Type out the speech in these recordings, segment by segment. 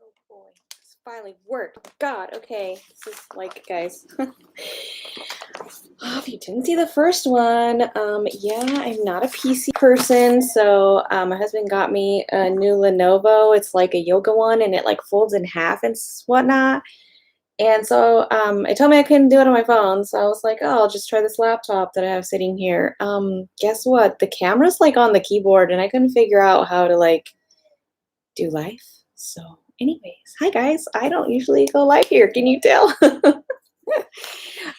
Oh boy, this finally worked. God, okay. This is like, guys. If you didn't see the first one, yeah, I'm not a PC person, so my husband got me a new Lenovo. It's like a yoga one, and it like folds in half and whatnot. And so I told me I couldn't do it on my phone, so I was like, oh, I'll just try this laptop that I have sitting here. Guess what? The camera's like on the keyboard, and I couldn't figure out how to like do live. So, anyways, hi guys. I don't usually go live here. Can you tell?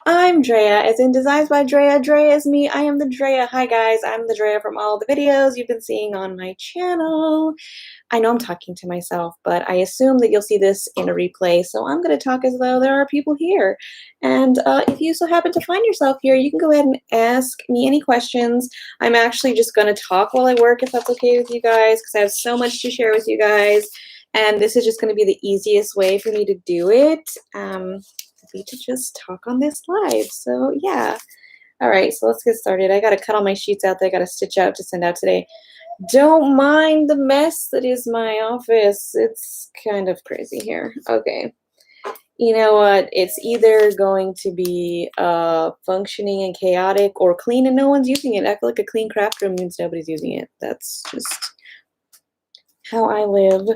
I'm Drea, as in Designs by Drea. Drea is me. I am the Drea. Hi guys, I'm the Drea from all the videos you've been seeing on my channel. I know I'm talking to myself, but I assume that you'll see this in a replay, so I'm going to talk as though there are people here. And if you so happen to find yourself here, you can go ahead and ask me any questions. I'm actually just going to talk while I work, if that's okay with you guys, because I have so much to share with you guys. And this is just going to be the easiest way for me to do it. Be to just talk on this live. So yeah. All right, so let's get started. I got to cut all my sheets out that I got to stitch out to send out today. Don't mind the mess that is my office. It's kind of crazy here. Okay. You know what? It's either going to be functioning and chaotic or clean and no one's using it. I feel like a clean craft room means nobody's using it. That's just how I live.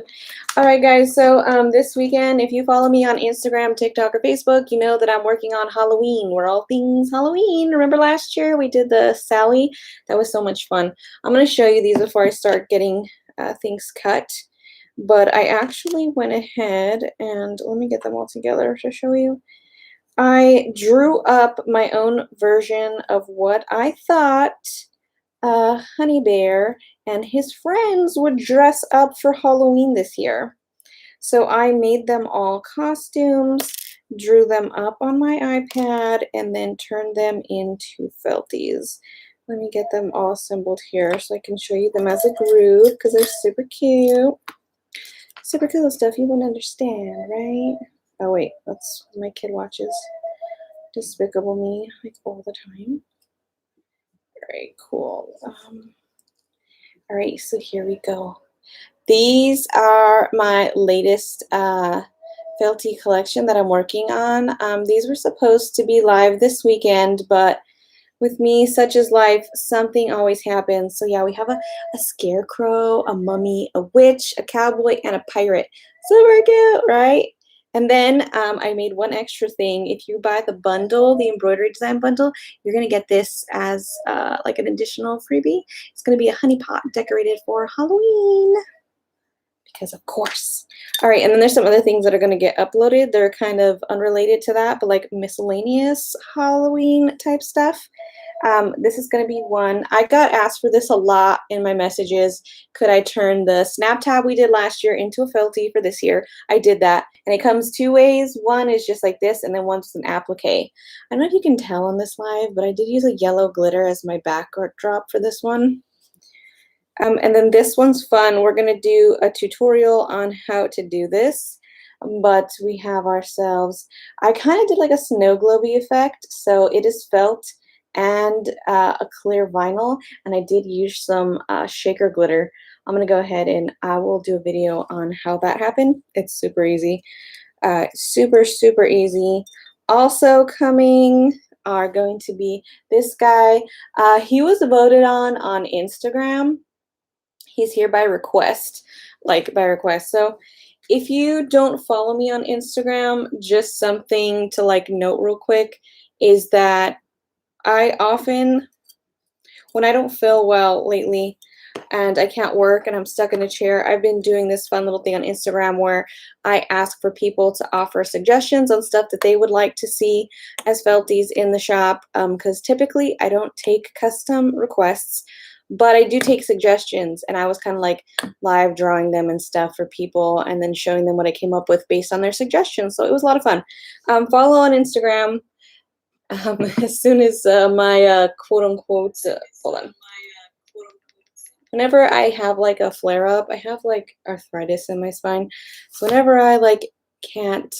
All right, guys, so this weekend, if you follow me on Instagram, TikTok, or Facebook, you know that I'm working on Halloween. We're all things Halloween. Remember last year we did the Sally? That was so much fun. I'm going to show you these before I start getting things cut. But I actually went ahead and let me get them all together to show you. I drew up my own version of what I thought Honey Bear and his friends would dress up for Halloween this year. So I made them all costumes, drew them up on my iPad, and then turned them into Felties. Let me get them all assembled here so I can show you them as a group because they're super cute. Super cool stuff you wouldn't understand, right? Oh wait, that's my kid watches Despicable Me like all the time. All right, cool. All right, so here we go. These are my latest Felty collection that I'm working on. These were supposed to be live this weekend, but with me, such as life, something always happens. So yeah, we have a scarecrow, a mummy, a witch, a cowboy, and a pirate. Super cute, right? And then I made one extra thing. If you buy the bundle, the embroidery design bundle, you're going to get this as like an additional freebie. It's going to be a honey pot decorated for Halloween. Because of course. All right, and then there's some other things that are going to get uploaded. They're kind of unrelated to that, but like miscellaneous Halloween type stuff. This is going to be one. I got asked for this a lot in my messages. Could I turn the snap tab we did last year into a Felty for this year? I did that, and it comes two ways. One is just like this, and then one's an applique. I don't know if you can tell on this live, but I did use a yellow glitter as my backdrop for this one. And then this one's fun. We're going to do a tutorial on how to do this, but we have ourselves, I kind of did like a snow globe-y effect, so it is felt and a clear vinyl, and I did use some shaker glitter. I'm going to go ahead and I will do a video on how that happened. It's super easy. Super, super easy. Also coming are going to be this guy. He was voted on Instagram. He's here by request, So if you don't follow me on Instagram, just something to like note real quick is that I often, when I don't feel well lately and I can't work and I'm stuck in a chair, I've been doing this fun little thing on Instagram where I ask for people to offer suggestions on stuff that they would like to see as Felties in the shop, because typically I don't take custom requests. But I do take suggestions, and I was kind of like live drawing them and stuff for people and then showing them what I came up with based on their suggestions. So it was a lot of fun. Follow on Instagram as soon as my quote-unquote, hold on. Whenever I have like a flare-up, I have like arthritis in my spine. So whenever I like can't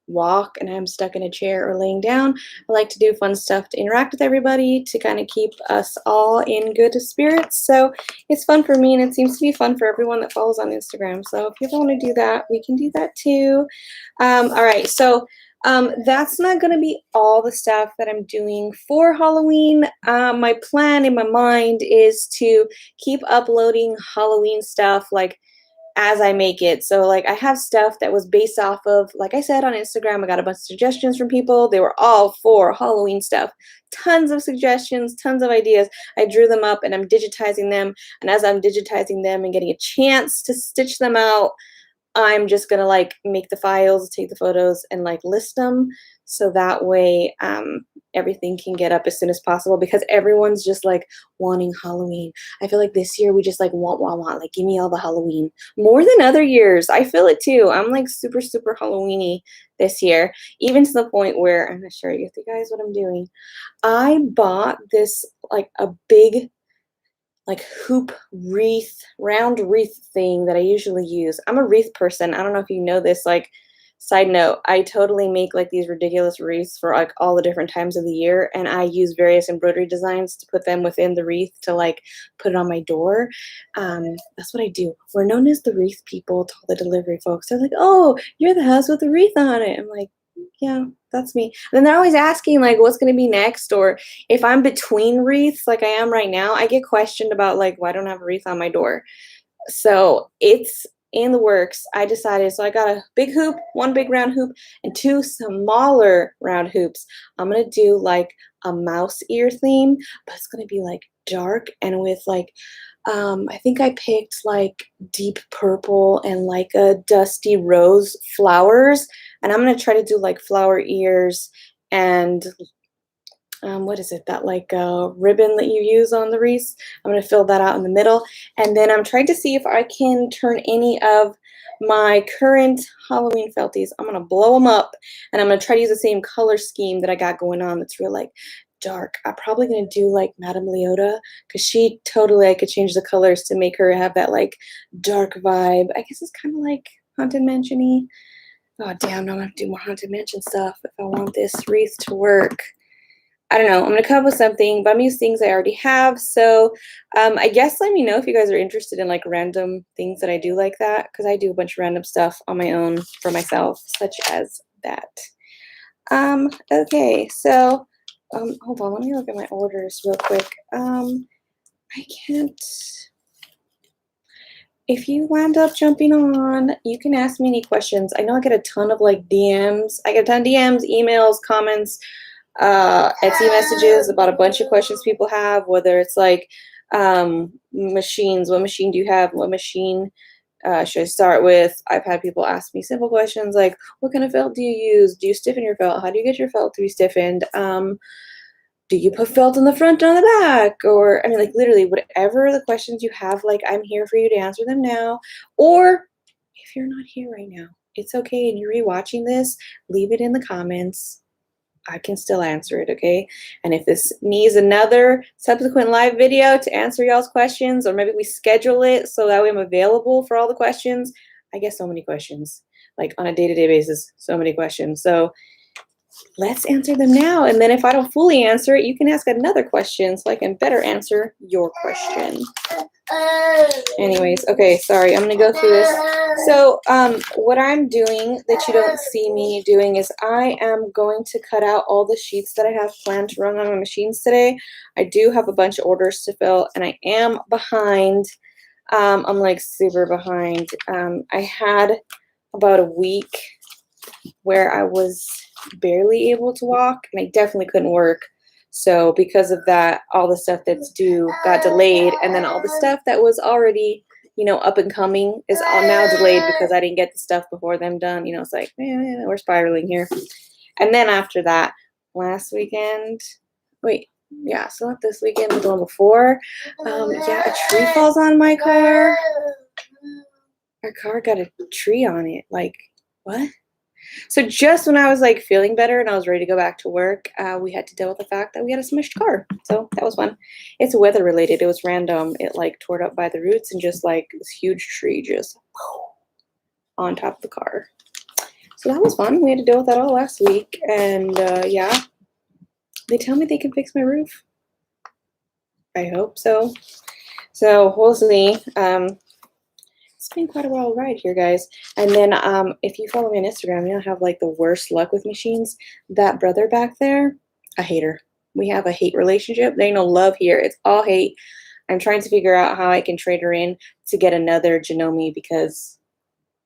walk and I'm stuck in a chair or laying down, I like to do fun stuff to interact with everybody to kind of keep us all in good spirits. So it's fun for me and it seems to be fun for everyone that follows on Instagram. So if you ever want to do that, we can do that too. All right, so that's not going to be all the stuff that I'm doing for Halloween. My plan in my mind is to keep uploading Halloween stuff like as I make it. So like I have stuff that was based off of, like I said on Instagram, I got a bunch of suggestions from people. They were all for Halloween stuff. Tons of suggestions, tons of ideas. I drew them up and I'm digitizing them. And as I'm digitizing them and getting a chance to stitch them out, I'm just gonna like make the files, take the photos, and like list them so that way everything can get up as soon as possible because everyone's just like wanting Halloween. I feel like this year we just like want, like give me all the Halloween more than other years. I feel it too. I'm like super, super Halloweeny this year, even to the point where I'm gonna show you guys what I'm doing. I bought this like a big like hoop wreath, round wreath thing that I usually use. I'm a wreath person. I don't know if you know this, like side note, I totally make like these ridiculous wreaths for like all the different times of the year and I use various embroidery designs to put them within the wreath to like put it on my door. That's what I do. We're known as the wreath people to all the delivery folks. They're like, oh, you're the house with the wreath on it. I'm like, yeah, that's me. And then they're always asking like what's going to be next, or if I'm between wreaths like I am right now, I get questioned about like why I don't have a wreath on my door. So it's in the works. I decided, so I got a big hoop, one big round hoop and two smaller round hoops. I'm going to do like a mouse ear theme, but it's going to be like dark and with like I think I picked like deep purple and like a dusty rose flowers. And I'm going to try to do like flower ears and what is it, that like ribbon that you use on the wreath. I'm going to fill that out in the middle. And then I'm trying to see if I can turn any of my current Halloween Felties. I'm going to blow them up and I'm going to try to use the same color scheme that I got going on that's real like dark. I'm probably going to do like Madame Leota because she totally, I could change the colors to make her have that like dark vibe. I guess it's kind of like Haunted Mansion-y. Oh damn, now I'm going to do more Haunted Mansion stuff if I want this wreath to work. I don't know. I'm going to come up with something, but I'm going to use things I already have. So I guess let me know if you guys are interested in like random things that I do like that, because I do a bunch of random stuff on my own for myself, such as that. Okay, so hold on. Let me look at my orders real quick. I can't. If you wind up jumping on, you can ask me any questions. I know I get a ton of like DMs. I get a ton of DMs, emails, comments, Etsy messages about a bunch of questions people have, whether it's like machines, what machine do you have, what machine should I start with. I've had people ask me simple questions like, what kind of felt do you use, do you stiffen your felt, how do you get your felt to be stiffened, do you put felt on the front or on the back, or I mean like literally whatever the questions you have, like I'm here for you to answer them now. Or if you're not here right now, it's okay, and you're rewatching this, leave it in the comments. I can still answer it, okay? And if this needs another subsequent live video to answer y'all's questions, or maybe we schedule it so that way I'm available for all the questions. I get so many questions, like on a day-to-day basis, so many questions. So let's answer them now. And then if I don't fully answer it, you can ask another question so I can better answer your question. Anyways, okay, sorry, I'm gonna go through this. So what I'm doing that you don't see me doing is I am going to cut out all the sheets that I have planned to run on my machines today. I do have a bunch of orders to fill and I am behind. I'm like super behind. I had about a week where I was barely able to walk and I definitely couldn't work. So because of that, all the stuff that's due got delayed, and then all the stuff that was already, you know, up and coming is all now delayed because I didn't get the stuff before them done. You know, it's like, man, we're spiraling here. And then after that, last weekend, so not this weekend, but the one before, yeah, a tree falls on my car. Our car got a tree on it. Like, what? So just when I was like feeling better and I was ready to go back to work, we had to deal with the fact that we had a smashed car. So that was fun. It's weather related. It was random. It like tore up by the roots and just like this huge tree just on top of the car. So that was fun. We had to deal with that all last week. And yeah, they tell me they can fix my roof. I hope so. So we'll see. It's been quite a wild ride here, guys. And then if you follow me on Instagram, you know, I have like the worst luck with machines. That brother back there, a hater. We have a hate relationship. There ain't no love here. It's all hate. I'm trying to figure out how I can trade her in to get another Janome because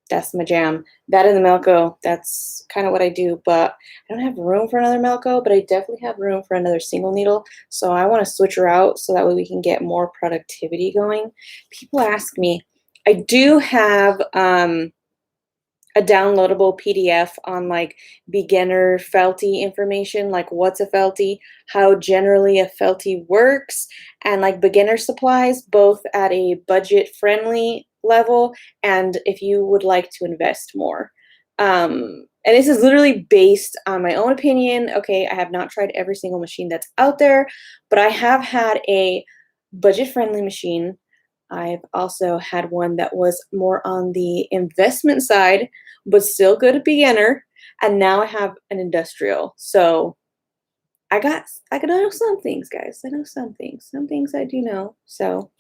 that's my jam. That and the Melco, that's kind of what I do, but I don't have room for another Melco, but I definitely have room for another single needle. So I want to switch her out so that way we can get more productivity going. People ask me, I do have a downloadable PDF on like beginner Felty information, like what's a Felty, how generally a Felty works, and like beginner supplies, both at a budget friendly level and if you would like to invest more. And this is literally based on my own opinion. Okay, I have not tried every single machine that's out there, but I have had a budget friendly machine. I've also had one that was more on the investment side, but still good at beginner. And now I have an industrial. So I know some things, guys. I know some things. Some things I do know. So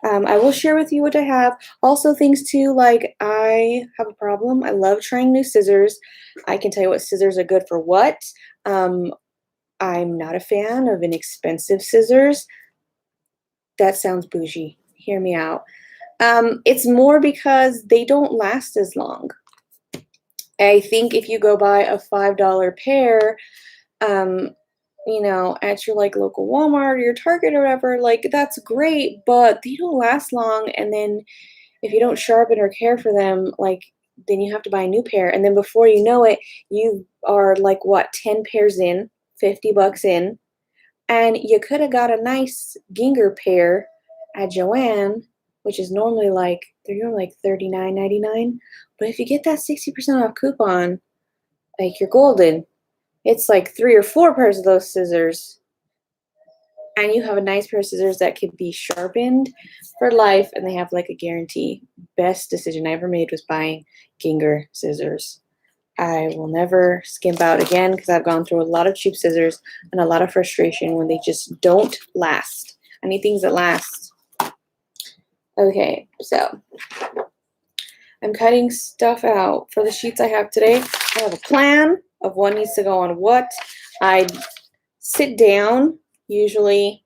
I will share with you what I have. Also things too, like I have a problem. I love trying new scissors. I can tell you what scissors are good for what. I'm not a fan of inexpensive scissors. That sounds bougie. Hear me out. It's more because they don't last as long. I think if you go buy a $5 pair, you know, at your like local Walmart or your Target or whatever, like that's great, but they don't last long. And then if you don't sharpen or care for them, like then you have to buy a new pair. And then before you know it, you are like what, 10 pairs in, 50 bucks in, and you could have got a nice Ginger pair at Joann, which is normally like they're like $39.99. But if you get that 60% off coupon, like you're golden. It's like 3 or 4 pairs of those scissors, and you have a nice pair of scissors that can be sharpened for life, and they have like a guarantee. Best decision I ever made was buying Ginger scissors. I will never skimp out again because I've gone through a lot of cheap scissors and a lot of frustration when they just don't last. I need things that last. Okay, so I'm cutting stuff out. For the sheets I have today, I have a plan of what needs to go on what. I sit down usually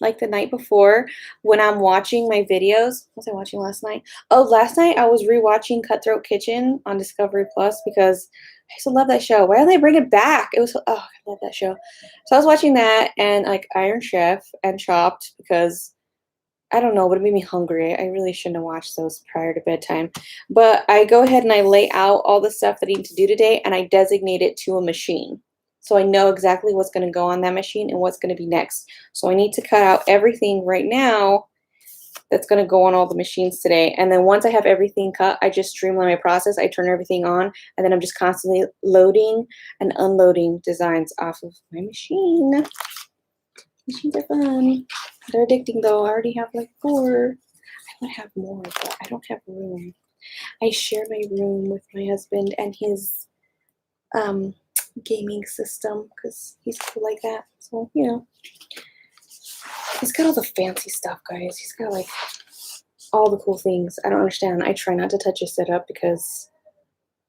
like the night before when I'm watching my videos. What was I watching last night? Oh, last night I was rewatching Cutthroat Kitchen on Discovery Plus because I used to love that show. Why don't they bring it back? It was, oh, I love that show. So I was watching that and like Iron Chef and Chopped because I don't know, but it made me hungry. I really shouldn't have watched those prior to bedtime. But I go ahead and I lay out all the stuff that I need to do today and I designate it to a machine. So I know exactly what's going to go on that machine and what's going to be next. So I need to cut out everything right now that's going to go on all the machines today. And then once I have everything cut, I just streamline my process. I turn everything on, and then I'm just constantly loading and unloading designs off of my machine. Machines are fun. They're addicting though. I already have like 4. I would have more, but I don't have room. I share my room with my husband and his gaming system because he's cool like that. So, you know, he's got all the fancy stuff, guys. He's got like all the cool things. I don't understand. I try not to touch his setup because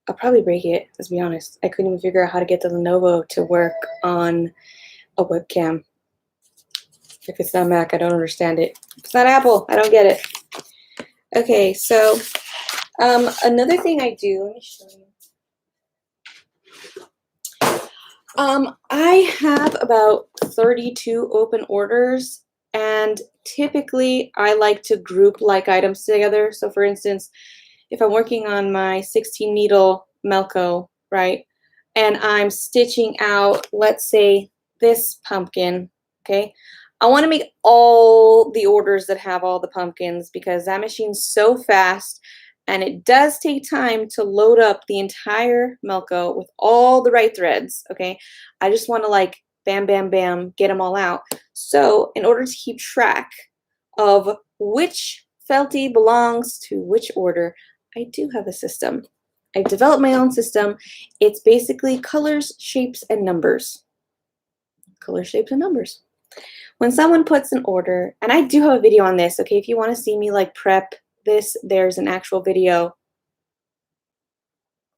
I'll probably break it. Let's be honest. I couldn't even figure out how to get the Lenovo to work on a webcam. If it's not Mac, I don't understand it. If it's not Apple, I don't get it. Okay, so another thing I do, let me show you. I have about 32 open orders, and typically I like to group like items together. So for instance, if I'm working on my 16 needle Melco, right, and I'm stitching out, let's say, this pumpkin, okay, I want to make all the orders that have all the pumpkins because that machine's so fast and it does take time to load up the entire Melco with all the right threads, okay? I just want to like bam, bam, bam, get them all out. So in order to keep track of which Felty belongs to which order, I do have a system. I developed my own system. It's basically colors, shapes, and numbers. Color, shapes, and numbers. When someone puts an order, and I do have a video on this, okay? If you want to see me like prep this, there's an actual video.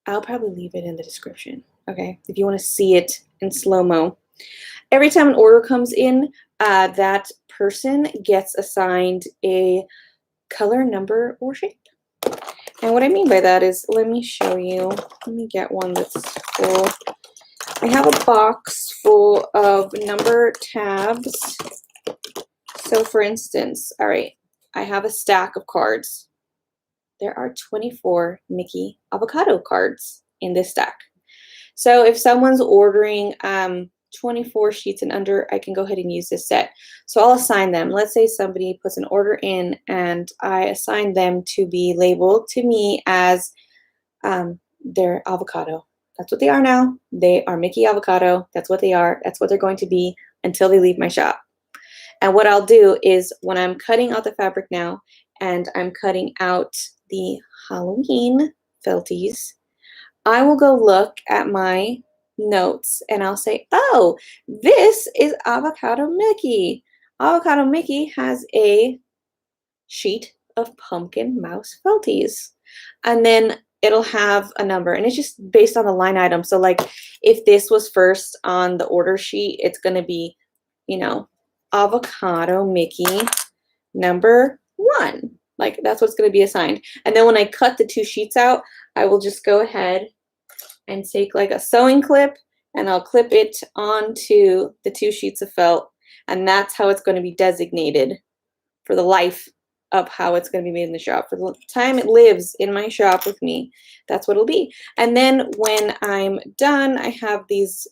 I'll probably leave it in the description, okay? If you want to see it in slow-mo. Every time an order comes in, that person gets assigned a color, number, or shape. And what I mean by that is, let me show you. Let me get one that's full. I have a box full of number tabs. So for instance, all right, I have a stack of cards. There are 24 Mickey avocado cards in this stack. So if someone's ordering 24 sheets and under, I can go ahead and use this set. So I'll assign them. Let's say somebody puts an order in and I assign them to be labeled to me as their avocado. That's what they are now. They are Mickey avocado. That's what they are. That's what they're going to be until they leave my shop. And what I'll do is when I'm cutting out the fabric now and I'm cutting out the Halloween Felties, I will go look at my notes and I'll say, oh, this is Avocado Mickey. Avocado Mickey has a sheet of pumpkin mouse Felties. And then it'll have a number and it's just based on the line item. So like if this was first on the order sheet, it's going to be, you know, Avocado Mickey number 1. Like that's what's going to be assigned. And then when I cut the 2 sheets out, I will just go ahead and take like a sewing clip and I'll clip it onto the 2 sheets of felt. And that's how it's going to be designated for the life of how it's going to be made in the shop. For the time it lives in my shop with me, that's what it'll be. And then when I'm done, I have these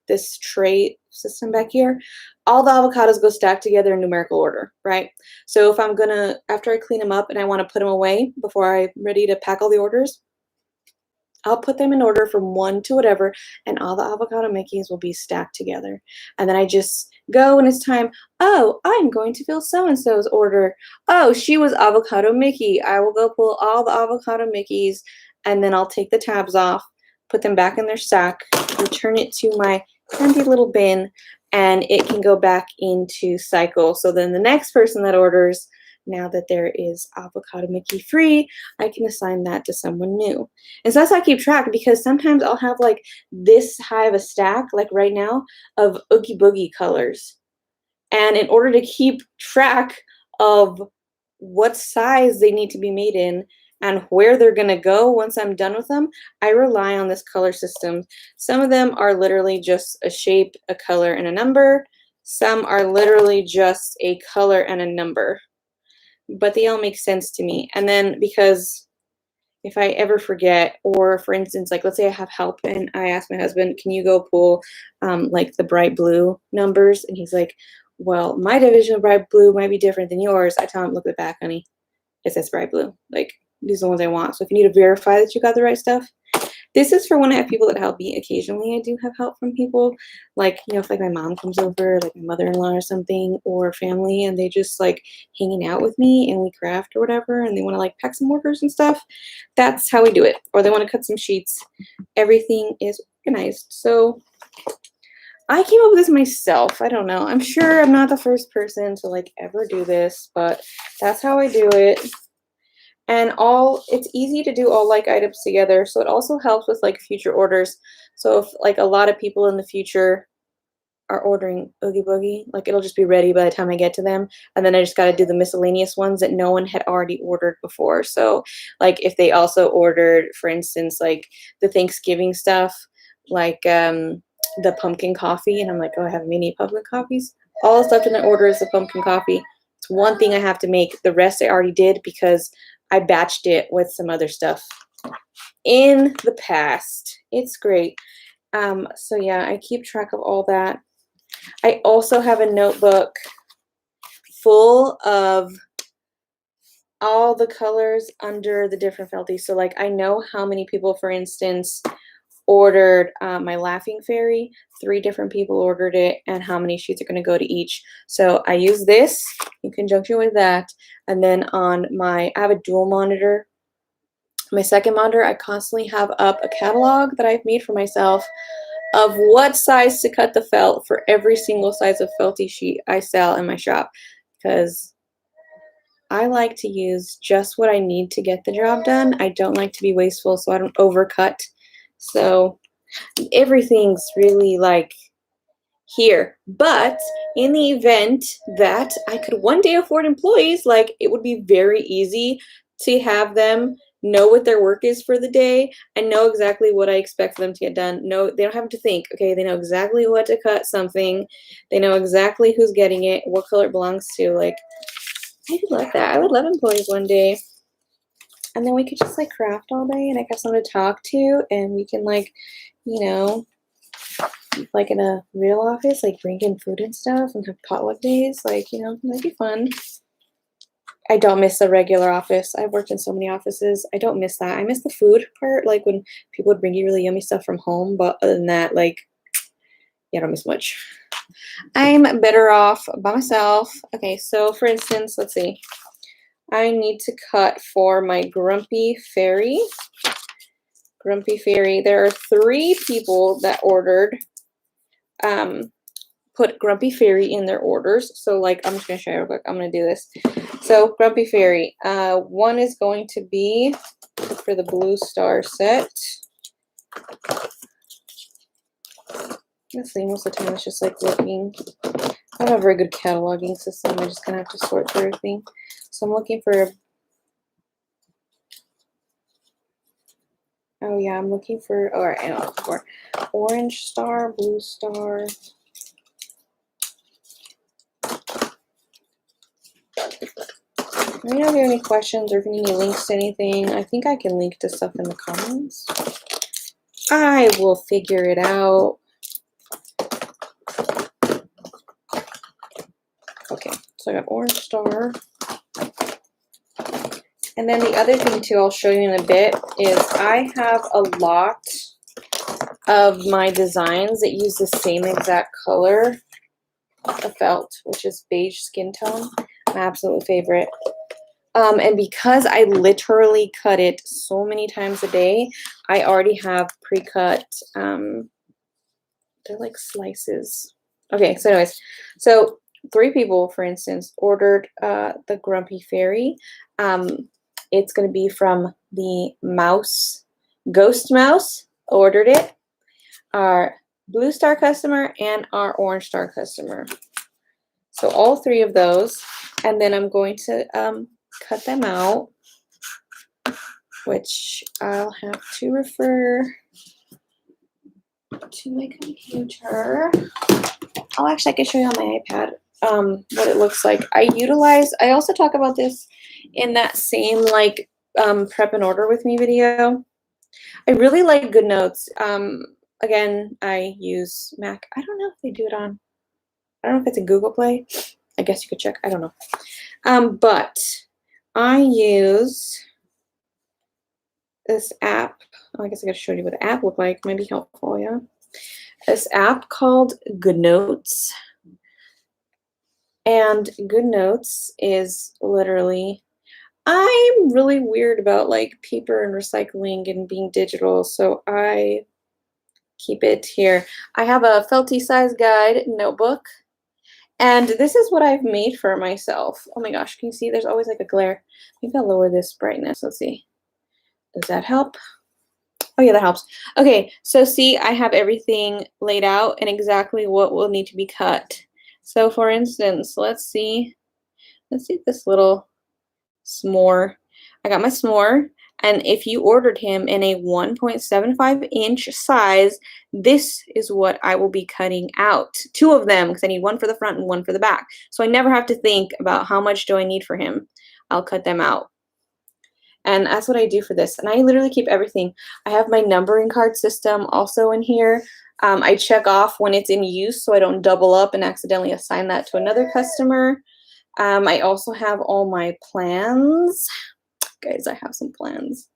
this tray system back here. All the avocados go stacked together in numerical order, right? So if I'm gonna, after I clean them up and I want to put them away before I'm ready to pack all the orders, I'll put them in order from 1 to whatever, and all the avocado Mickeys will be stacked together. And then I just go when it's time. Oh, I'm going to fill so-and-so's order. Oh, she was avocado Mickey. I will go pull all the avocado Mickeys, and then I'll take the tabs off, put them back in their stack, return it to my handy little bin, and it can go back into cycle. So then the next person that orders, now that there is avocado Mickey free, I can assign that to someone new. And so that's how I keep track, because sometimes I'll have like this high of a stack, like right now, of Oogie Boogie colors. And in order to keep track of what size they need to be made in and where they're going to go once I'm done with them, I rely on this color system. Some of them are literally just a shape, a color, and a number. Some are literally just a color and a number. But they all make sense to me. And then because if I ever forget, or for instance, like let's say I have help and I ask my husband, can you go pull like the bright blue numbers? And he's like, well, my division of bright blue might be different than yours. I tell him, look at the back, honey. It says bright blue. Like these are the ones I want. So if you need to verify that you got the right stuff, this is for when I have people that help me. Occasionally I do have help from people, like, you know, if like my mom comes over, like my mother-in-law or something, or family, and they just like hanging out with me and we craft or whatever, and they want to like pack some orders and stuff. That's how we do it. Or they want to cut some sheets. Everything is organized. So I came up with this myself. I don't know. I'm sure I'm not the first person to like ever do this, but that's how I do it. And it's easy to do all like items together. So it also helps with like future orders. So if like a lot of people in the future are ordering Oogie Boogie, like it'll just be ready by the time I get to them. And then I just got to do the miscellaneous ones that no one had already ordered before. So like if they also ordered, for instance, like the Thanksgiving stuff, like the pumpkin coffee. And I'm like, oh, I have mini pumpkin coffees. All that's left in the order is the pumpkin coffee. It's one thing I have to make. The rest I already did because I batched it with some other stuff in the past. It's great. So yeah, I keep track of all that. I also have a notebook full of all the colors under the different Felties. So like I know how many people, for instance, ordered my Laughing Fairy. 3 different people ordered it, and how many sheets are going to go to each. So I use this in conjunction with that. And then on I have a dual monitor My second monitor, I constantly have up a catalog that I've made for myself of what size to cut the felt for every single size of felty sheet I sell in my shop, because I like to use just what I need to get the job done. I don't like to be wasteful, so I don't overcut. So everything's really like here. But in the event that I could one day afford employees, like it would be very easy to have them know what their work is for the day and know exactly what I expect them to get done. No, they don't have to think. Okay, they know exactly what to cut something. They know exactly who's getting it, what color it belongs to. Like, I would love that. I would love employees one day. And then we could just like craft all day and I have someone to talk to, and we can like, you know, like in a real office, like bring in food and stuff and have potluck days. Like, you know, that'd be fun. I don't miss the regular office. I've worked in so many offices. I don't miss that. I miss the food part, like when people would bring you really yummy stuff from home. But other than that, like, yeah, I don't miss much. I'm better off by myself. Okay, so for instance, let's see. I need to cut for my Grumpy Fairy. Grumpy Fairy. There are 3 people that ordered, put Grumpy Fairy in their orders. So like, I'm just going to show you real quick. I'm going to do this. So Grumpy Fairy, one is going to be for the Blue Star set. Honestly, most of the time it's just like looking. I don't have a very good cataloging system. I just kind of have to sort through everything. So I'm looking for, oh yeah, I'm looking for, all right, I know what I'm looking for. Orange Star, Blue Star. Let me know if you have any questions or if you need any links to anything. I think I can link to stuff in the comments. I will figure it out. Okay, so I got Orange Star. And then the other thing too, I'll show you in a bit, is I have a lot of my designs that use the same exact color of felt, which is beige skin tone. My absolute favorite. And because I literally cut it so many times a day, I already have pre-cut, they're like slices. Okay, so anyways, so 3 people, for instance, ordered the Grumpy Fairy. It's going to be from the mouse, Ghost Mouse ordered it, our Blue Star customer, and our Orange Star customer. So all 3 of those, and then I'm going to cut them out, which I'll have to refer to my computer. Oh, actually, I can show you on my iPad what it looks like. I also talk about this in that same like prep and order with me video. I really like GoodNotes. Again, I use Mac. I don't know if they do it on, I don't know if it's in Google Play. I guess you could check. I don't know. But I use this app. Oh, I guess I gotta show you what the app looked like. Might be helpful, yeah. This app called GoodNotes. And GoodNotes is literally, I'm really weird about like paper and recycling and being digital, so I keep it here. I have a Felty size guide notebook, and this is what I've made for myself. Oh my gosh, can you see? There's always like a glare. Maybe I'll lower this brightness. Let's see. Does that help? Oh yeah, that helps. Okay, so see, I have everything laid out and exactly what will need to be cut. So for instance, let's see this little s'more. I got my s'more, and if you ordered him in a 1.75-inch size, this is what I will be cutting out. 2 of them, because I need one for the front and one for the back. So I never have to think about how much do I need for him. I'll cut them out. And that's what I do for this. And I literally keep everything. I have my numbering card system also in here. I check off when it's in use so I don't double up and accidentally assign that to another customer. I also have all my plans. Guys, I have some plans.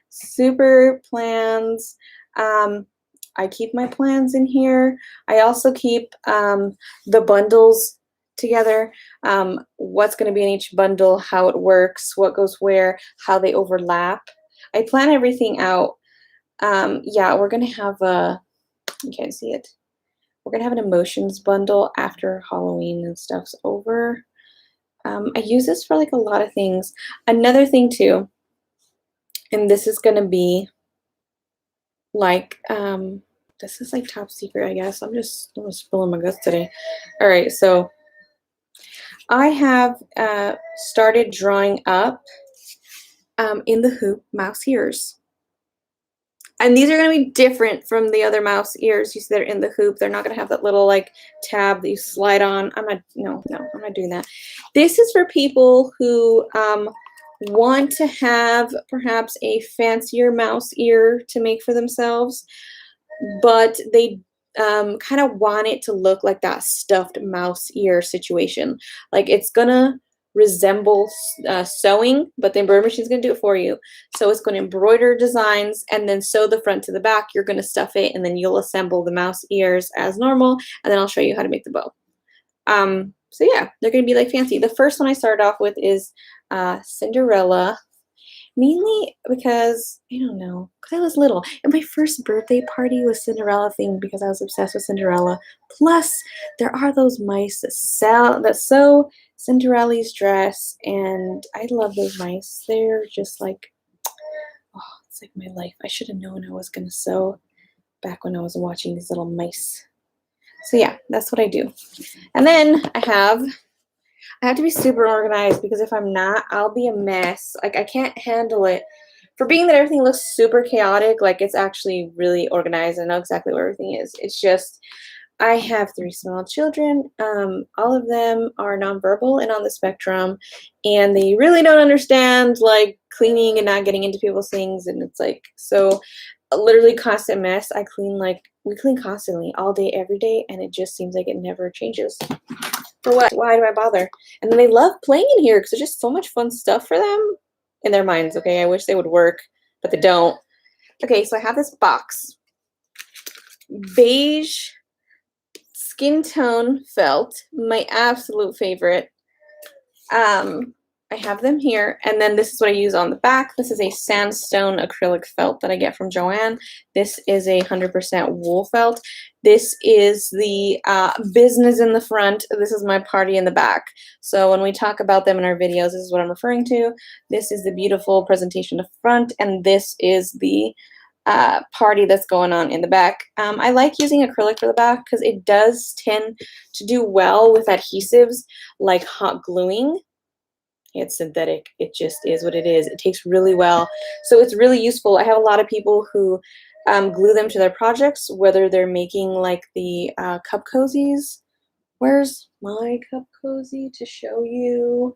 Super plans. I keep my plans in here. I also keep the bundles together, what's going to be in each bundle, how it works, what goes where, how they overlap. I plan everything out. Yeah, we're gonna have a, you can't see it. We're gonna have an emotions bundle after Halloween and stuff's over. I use this for like a lot of things. Another thing too, and this is gonna be like, this is like top secret, I guess. I'm just spilling my guts today. All right, so I have started drawing up in the hoop mouse ears. And these are going to be different from the other mouse ears. You see they're in the hoop. They're not going to have that little like tab that you slide on. I'm not doing that. This is for people who want to have perhaps a fancier mouse ear to make for themselves, but they kind of want it to look like that stuffed mouse ear situation. Like it's gonna resemble sewing, but the embroidery machine is going to do it for you. So it's going to embroider designs and then sew the front to the back. You're going to stuff it, and then you'll assemble the mouse ears as normal, and then I'll show you how to make the bow. So yeah, they're going to be like fancy. The first one I started off with is Cinderella, mainly because, I don't know, because I was little. And my first birthday party was Cinderella themed because I was obsessed with Cinderella. Plus, there are those mice that sew Cinderella's dress, and I love those mice. They're just like, oh, it's like my life. I should have known I was going to sew back when I was watching these little mice. So yeah, that's what I do. And then I have to be super organized because if I'm not, I'll be a mess. Like I can't handle it. For being that everything looks super chaotic, like it's actually really organized. I know exactly where everything is. It's just, I have 3 small children. All of them are nonverbal and on the spectrum, and they really don't understand like cleaning and not getting into people's things. And it's like, so a literally constant mess. We clean constantly all day, every day, and it just seems like it never changes. For what? Why do I bother? And then they love playing in here because there's just so much fun stuff for them in their minds. Okay, I wish they would work, but they don't. Okay, so I have this box. Beige skin tone felt, my absolute favorite. I have them here, and then this is what I use on the back. This is a sandstone acrylic felt that I get from Joann. This is a 100% wool felt. This is the business in the front. This is my party in the back. So when we talk about them in our videos, this is what I'm referring to. This is the beautiful presentation in the front, and this is the party that's going on in the back. I like using acrylic for the back because it does tend to do well with adhesives like hot gluing. It's synthetic. It just is what it is. It takes really well. So it's really useful. I have a lot of people who glue them to their projects, whether they're making like the cup cozies. Where's my cup cozy to show you?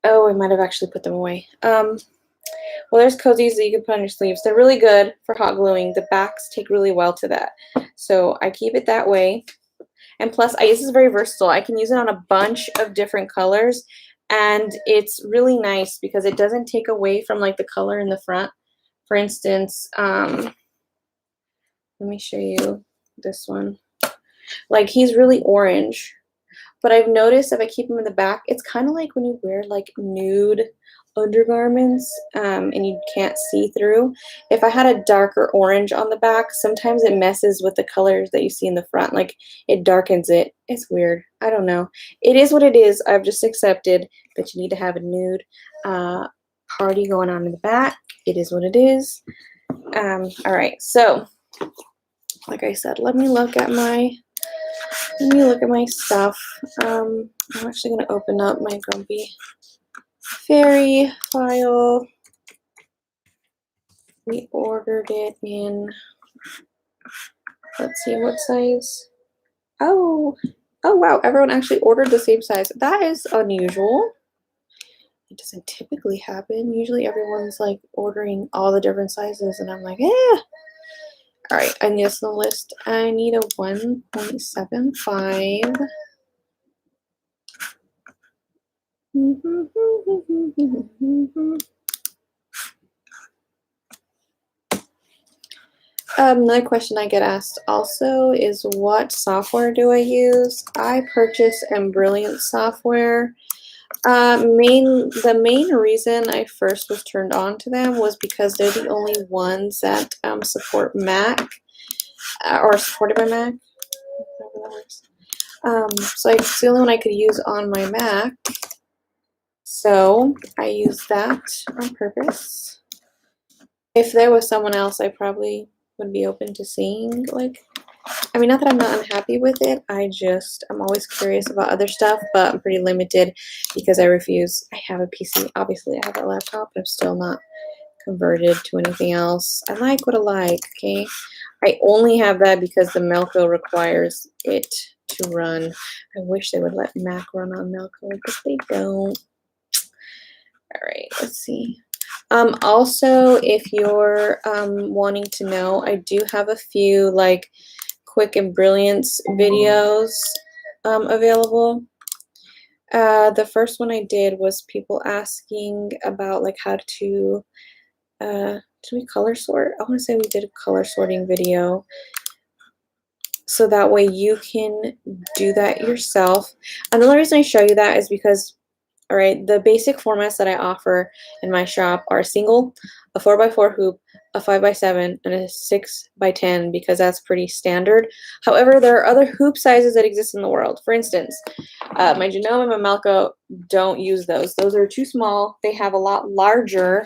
Oh, I might have actually put them away. Well, there's cozies that you can put on your sleeves. They're really good for hot gluing. The backs take really well to that. So I keep it that way. And plus, this is very versatile. I can use it on a bunch of different colors. And it's really nice because it doesn't take away from like the color in the front. For instance, let me show you this one. Like he's really orange, but I've noticed if I keep him in the back, it's kind of like when you wear like nude undergarments and you can't see through. If I had a darker orange on the back, sometimes it messes with the colors that you see in the front. Like it darkens it. It's weird. I don't know. It is what it is. I've just accepted that you need to have a nude party going on in the back. It is what it is. All right. So like I said, let me look at my stuff. I'm actually going to open up my Grumpy Fairy file. We ordered it in, let's see, what size? Oh wow, everyone actually ordered the same size. That is unusual. It doesn't typically happen. Usually everyone's like ordering all the different sizes, and I'm like, eh. All right, and yes, the list. I need a 1.75. Another question I get asked also is what software do I use? I purchase Brilliant software. The main reason I first was turned on to them was because they're the only ones that support Mac or supported by Mac. However that works. So it's the only one I could use on my Mac. So I used that on purpose. If there was someone else, I probably would be open to seeing, like, I mean, not that I'm not unhappy with it, I'm always curious about other stuff, but I'm pretty limited because I have a PC, obviously I have a laptop, but I'm still not converted to anything else. I like what I like, okay? I only have that because the Melco requires it to run. I wish they would let Mac run on Melco, but they don't. All right, let's see. Also, if you're wanting to know, I do have a few like quick and brilliance videos available. The first one I did was people asking about like how to did we color sort? I want to say we did a color sorting video. So that way you can do that yourself. Another reason I show you that is because, all right, the basic formats that I offer in my shop are a single, a 4x4 hoop, a 5x7, and a 6x10 because that's pretty standard. However, there are other hoop sizes that exist in the world. For instance, my Genome and my Malco don't use those. Those are too small. They have a lot larger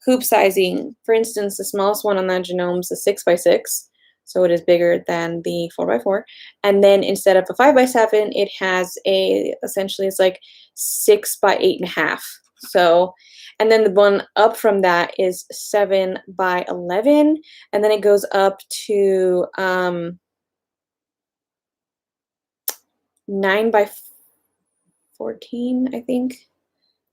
hoop sizing. For instance, the smallest one on that Genome is a 6x6. So it is bigger than the 4x4. And then instead of a 5x7, it has essentially it's like 6x8.5. So, and then the one up from that is 7x11. And then it goes up to 9x14, I think.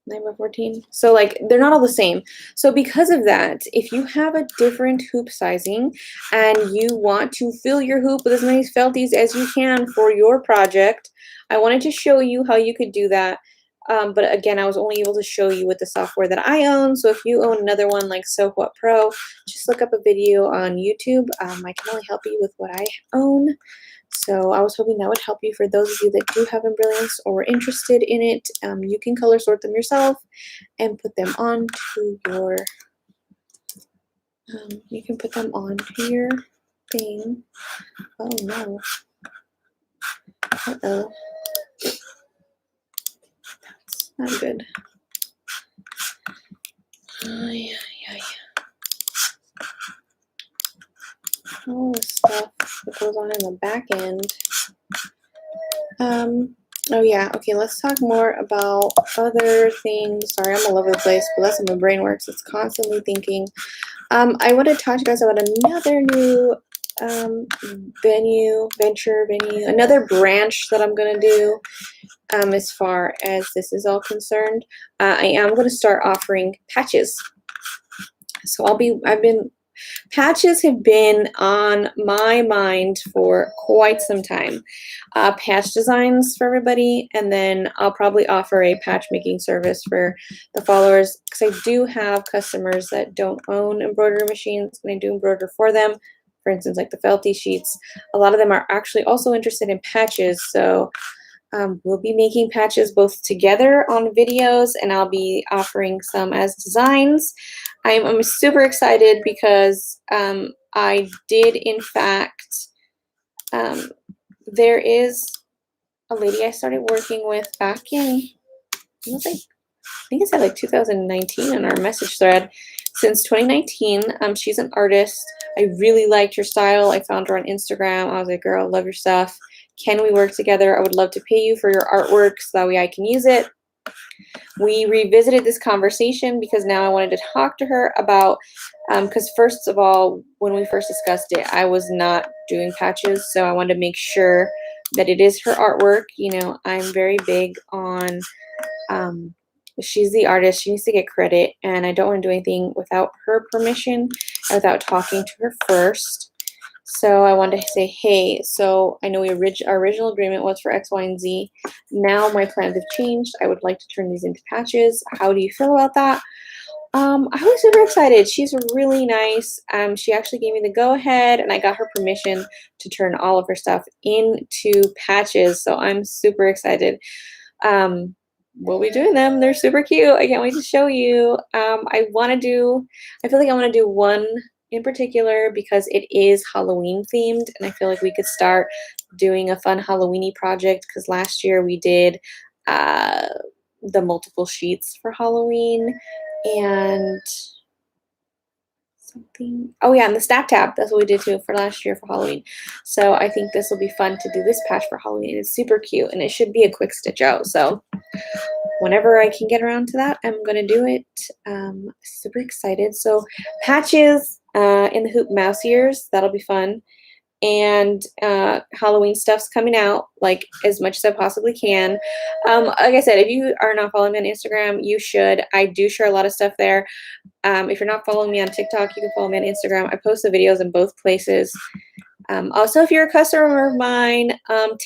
9x14. So like they're not all the same. So because of that, if you have a different hoop sizing and you want to fill your hoop with as many Felties as you can for your project, I wanted to show you how you could do that. But again, I was only able to show you with the software that I own. So if you own another one like So What Pro, just look up a video on YouTube. I can only help you with what I own. So I was hoping that would help you. For those of you that do have Embrilliance or are interested in it, you can color sort them yourself and put them onto your, you can put them onto your thing. Oh no. Uh-oh. That's not good. All the stuff that goes on in the back end. Oh yeah, okay, let's talk more about other things. Sorry, I'm all over the place, but that's how my brain works. It's constantly thinking. I want to talk to you guys about another new venture, another branch that I'm going to do as far as this is all concerned. I am going to start offering patches. So patches have been on my mind for quite some time. Patch designs for everybody, and then I'll probably offer a patch making service for the followers because I do have customers that don't own embroidery machines and I do embroider for them. For instance, like the Felty sheets. A lot of them are actually also interested in patches, so we'll be making patches both together on videos, and I'll be offering some as designs. I'm super excited because I did, in fact, there is a lady I started working with back in, I think it said like 2019 in our message thread. Since 2019, she's an artist. I really liked her style. I found her on Instagram. I was like, girl, love your stuff. Can we work together? I would love to pay you for your artwork so that way I can use it. We revisited this conversation because now I wanted to talk to her about, because first of all, when we first discussed it, I was not doing patches, so I wanted to make sure that it is her artwork. You know, I'm very big on, she's the artist, she needs to get credit, and I don't want to do anything without her permission, without talking to her first. So I wanted to say, hey, so I know our original agreement was for X, Y, and Z. Now my plans have changed. I would like to turn these into patches. How do you feel about that? I was super excited. She's really nice. She actually gave me the go-ahead, and I got her permission to turn all of her stuff into patches. So I'm super excited. we'll be doing them. They're super cute. I can't wait to show you. I feel like I want to do one in particular because it is Halloween themed, and I feel like we could start doing a fun Halloweeny project because last year we did the multiple sheets for Halloween and something. Oh yeah, and the stack tab. That's what we did too for last year for Halloween. So I think this will be fun to do this patch for Halloween. It's super cute and it should be a quick stitch out. So whenever I can get around to that, I'm gonna do it. Super excited. So patches in the hoop mouse ears. That'll be fun. And Halloween stuff's coming out like as much as I possibly can. Like I said, if you are not following me on Instagram, you should. I do share a lot of stuff there. If you're not following me on TikTok, you can follow me on Instagram. I post the videos in both places. Also, if you're a customer of mine,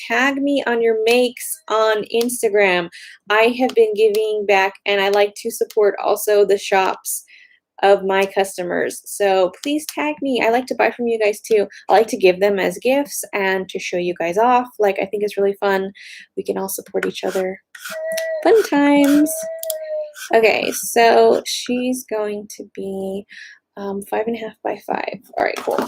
tag me on your makes on Instagram. I have been giving back, and I like to support also the shops of my customers. So please tag me. I like to buy from you guys too. I like to give them as gifts and to show you guys off. Like, I think it's really fun. We can all support each other. Fun times. Okay, so she's going to be 5.5 by 5. All right, cool.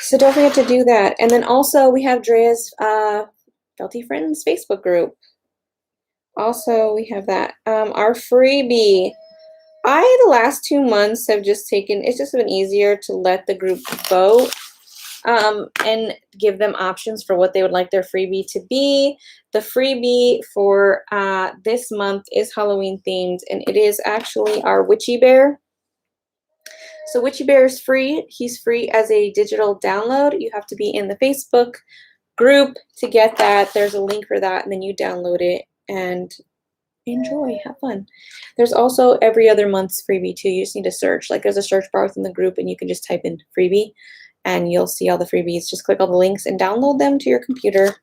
So don't forget to do that. And then also we have Drea's Felty Friends Facebook group. Also, we have that. Our freebie. The last 2 months have just it's just been easier to let the group vote and give them options for what they would like their freebie to be. The freebie for this month is Halloween themed, and it is actually our Witchy Bear. So Witchy Bear is free. He's free as a digital download. You have to be in the Facebook group to get that. There's a link for that, and then you download it and enjoy, have fun. There's also every other month's freebie too. You just need to search. Like, there's a search bar within the group, and you can just type in freebie, and you'll see all the freebies. Just click all the links and download them to your computer,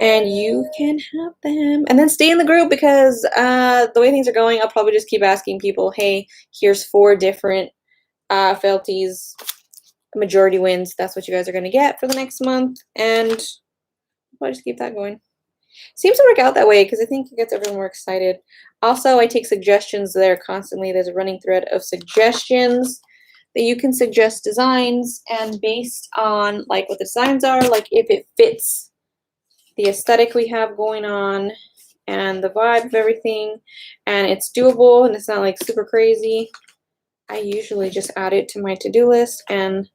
and you can have them. And then stay in the group because the way things are going, I'll probably just keep asking people, hey, here's 4 different Felties majority wins. That's what you guys are going to get for the next month, and I'll just keep that going. Seems to work out that way because I think it gets everyone more excited. Also, I take suggestions there constantly. There's a running thread of suggestions that you can suggest designs, and based on like what the designs are, like if it fits the aesthetic we have going on and the vibe of everything, and it's doable and it's not like super crazy, I usually just add it to my to-do list, and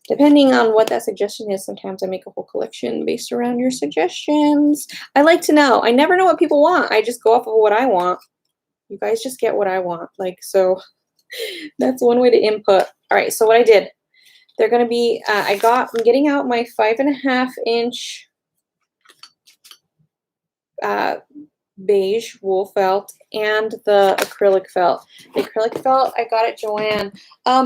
depending on what that suggestion is, sometimes I make a whole collection based around your suggestions. I like to know. I never know what people want. I just go off of what I want. You guys just get what I want. Like, so that's one way to input. All right, so what I did, they're going to be, I'm getting out my 5.5 inch beige wool felt and the acrylic felt. The acrylic felt I got at Joann.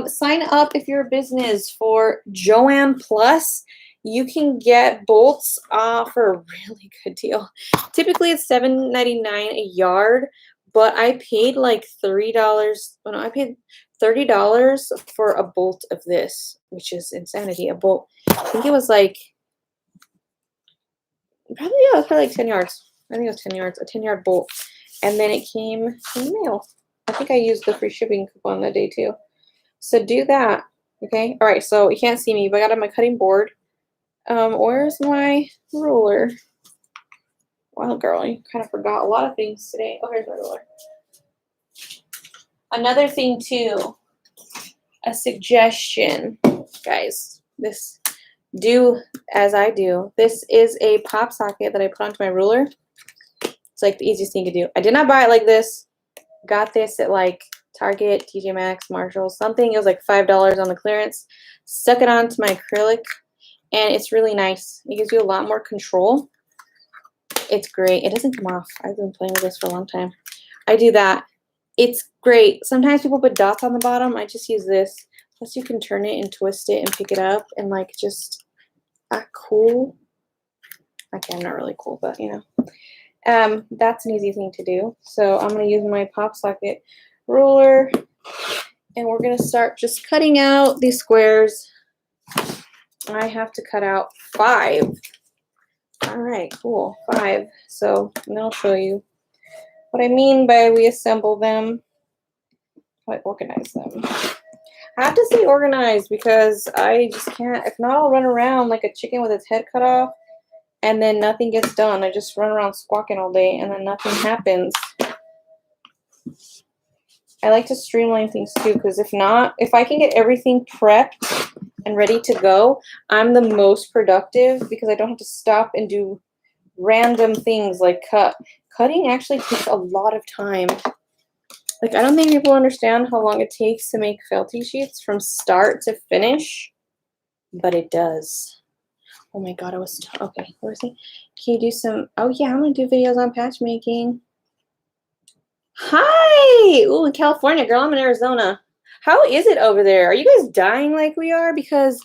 Sign up if you're a business for Joann Plus. You can get bolts for a really good deal. Typically it's $7.99 a yard, but I paid like $3. Well, no, I paid $30 for a bolt of this, which is insanity. A bolt. I think it was like probably, yeah, it was probably like 10 yards. I think it was 10 yards, a 10-yard bolt. And then it came in the mail. I think I used the free shipping coupon that day too. So do that. Okay. All right. So you can't see me, but I got on my cutting board. Where's my ruler? Wow, girl, you kind of forgot a lot of things today. Oh, here's my ruler. Another thing too, a suggestion, guys. Do as I do. This is a pop socket that I put onto my ruler. It's like the easiest thing to do. I did not buy it like this. Got this at like Target, TJ Maxx, Marshalls, something. It was like $5 on the clearance. Stuck it onto my acrylic, and it's really nice. It gives you a lot more control. It's great. It doesn't come off. I've been playing with this for a long time. I do that. It's great. Sometimes people put dots on the bottom. I just use this. Plus you can turn it and twist it and pick it up and like just act cool. Okay, I'm not really cool, but you know. That's an easy thing to do. So I'm going to use my pop socket ruler, and we're going to start just cutting out these squares. I have to cut out 5 All right, cool. 5. So and I'll show you what I mean by we assemble them. I organize them. I have to say organized because I just can't. If not, I'll run around like a chicken with its head cut off, and then nothing gets done. I just run around squawking all day, and then nothing happens. I like to streamline things too, because if not, if I can get everything prepped and ready to go, I'm the most productive because I don't have to stop and do random things like cut. Cutting actually takes a lot of time. Like, I don't think people understand how long it takes to make Felty sheets from start to finish, but it does. Oh my god, okay, what was it? Can you do some, oh yeah, I'm gonna do videos on patch making. Hi! Ooh, in California, girl, I'm in Arizona. How is it over there? Are you guys dying like we are? Because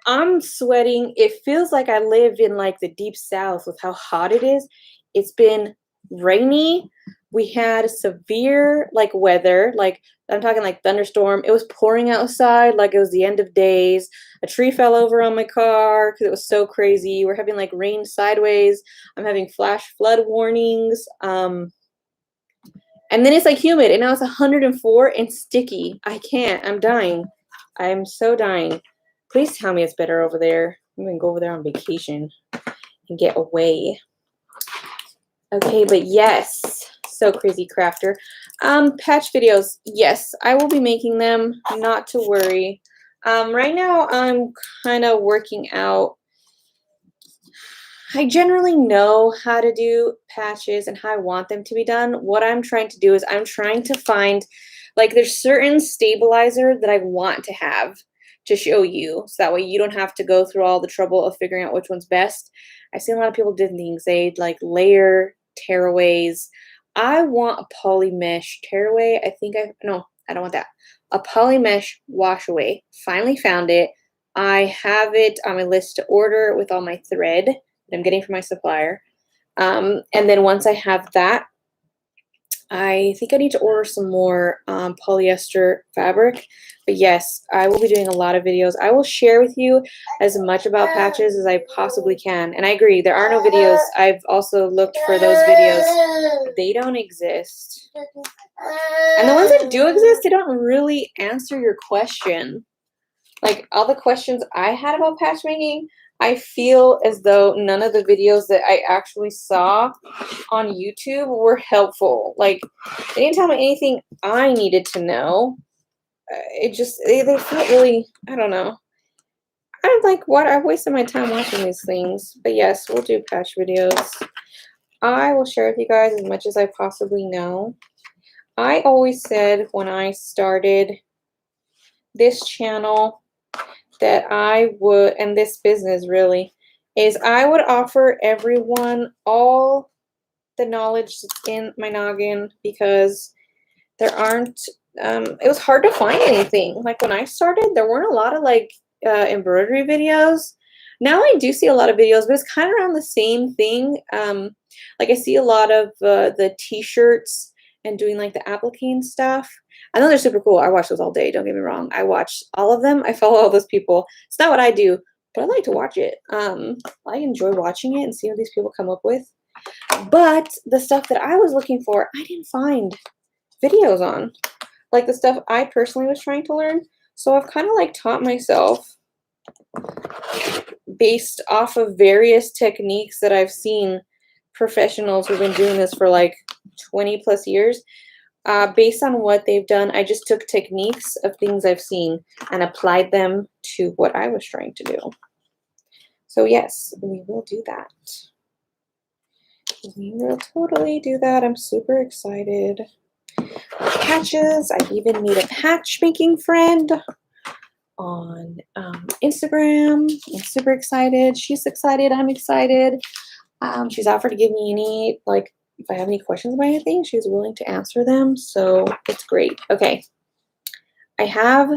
I'm sweating. It feels like I live in like the deep south with how hot it is. It's been rainy. We had severe like weather, like I'm talking like thunderstorm. It was pouring outside like it was the end of days. A tree fell over on my car because it was so crazy. We're having like rain sideways. I'm having flash flood warnings. And then it's like humid, and now it's 104 and sticky. I can't. I'm dying. I'm so dying. Please tell me it's better over there. I'm gonna go over there on vacation and get away. Okay, but yes, so crazy crafter. Patch videos. Yes, I will be making them. Not to worry. Right now I'm kind of working out. I generally know how to do patches and how I want them to be done. What I'm trying to do is I'm trying to find, like, there's certain stabilizer that I want to have to show you, so that way you don't have to go through all the trouble of figuring out which one's best. I've seen a lot of people do things. They'd like layer tearaways. I want a poly mesh tearaway. No, I don't want that. A poly mesh wash away. Finally found it. I have it on my list to order with all my thread that I'm getting from my supplier. And then once I have that, I think I need to order some more polyester fabric. But yes, I will be doing a lot of videos. I will share with you as much about patches as I possibly can. And I agree, there are no videos. I've also looked for those videos. They don't exist. And the ones that do exist, they don't really answer your question. Like, all the questions I had about patch making, I feel as though none of the videos that I actually saw on YouTube were helpful. Like, they didn't tell me anything I needed to know. It just, they felt really, I don't know. I'm like, what? I've wasted my time watching these things. But yes, we'll do patch videos. I will share with you guys as much as I possibly know. I always said when I started this channel that I would, and this business really, is I would offer everyone all the knowledge that's in my noggin, because there aren't, it was hard to find anything. Like when I started, there weren't a lot of like embroidery videos. Now I do see a lot of videos, but it's kind of around the same thing. Like I see a lot of the t-shirts and doing like the applique stuff. I know they're super cool. I watch those all day. Don't get me wrong. I watch all of them. I follow all those people. It's not what I do, but I like to watch it. I enjoy watching it and see what these people come up with. But the stuff that I was looking for, I didn't find videos on. Like the stuff I personally was trying to learn. So I've kind of like taught myself based off of various techniques that I've seen professionals who've been doing this for like 20 plus years. Based on what they've done, I just took techniques of things I've seen and applied them to what I was trying to do. So yes, we will do that. We will totally do that. I'm super excited. Patches. I even made a patch making friend on Instagram. I'm super excited. She's excited. I'm excited. She's offered to give me any, like, if I have any questions about anything, she's willing to answer them. So it's great. Okay. I have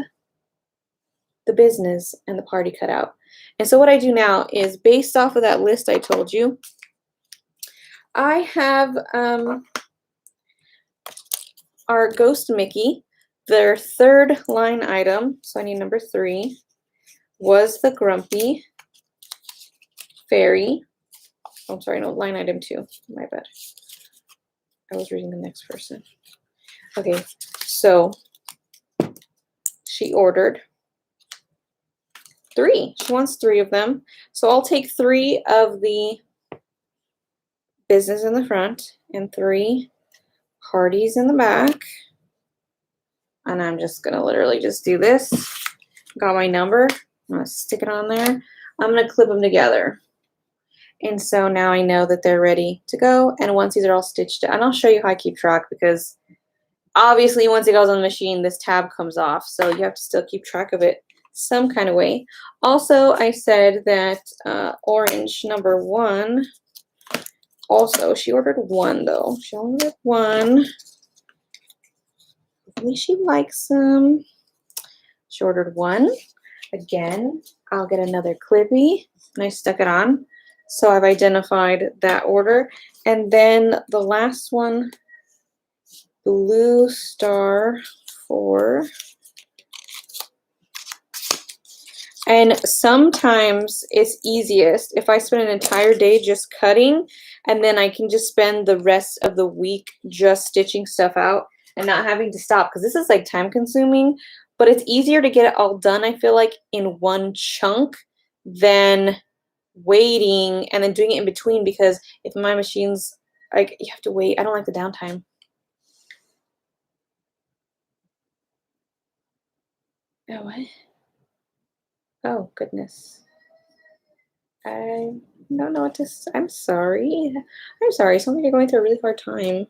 the business and the party cut out. And so what I do now is, based off of that list I told you, I have our Ghost Mickey. Their third line item, so I need number 3, was the Grumpy Fairy. Oh, I'm sorry, no, line item 2. My bad. I was reading the next person. Okay, so she ordered 3. She wants 3 of them. So I'll take 3 of the business in the front and 3 parties in the back. And I'm just gonna literally just do this. Got my number. I'm gonna stick it on there. I'm gonna clip them together. And so now I know that they're ready to go. And once these are all stitched, and I'll show you how I keep track, because obviously once it goes on the machine, this tab comes off. So you have to still keep track of it some kind of way. Also, I said that orange number 1, also, she ordered 1 though. She only ordered 1. Hopefully she likes them. She ordered 1. Again, I'll get another clippy, and I stuck it on. So I've identified that order. And then the last one, Blue Star 4. And sometimes it's easiest if I spend an entire day just cutting, and then I can just spend the rest of the week just stitching stuff out and not having to stop, because this is like time consuming, but it's easier to get it all done, I feel like, in one chunk than waiting and then doing it in between, because if my machine's like, you have to wait. I don't like the downtime. Oh, what? Oh, goodness. I don't know what to say. I'm sorry. I'm sorry. Sounds like you're going through a really hard time.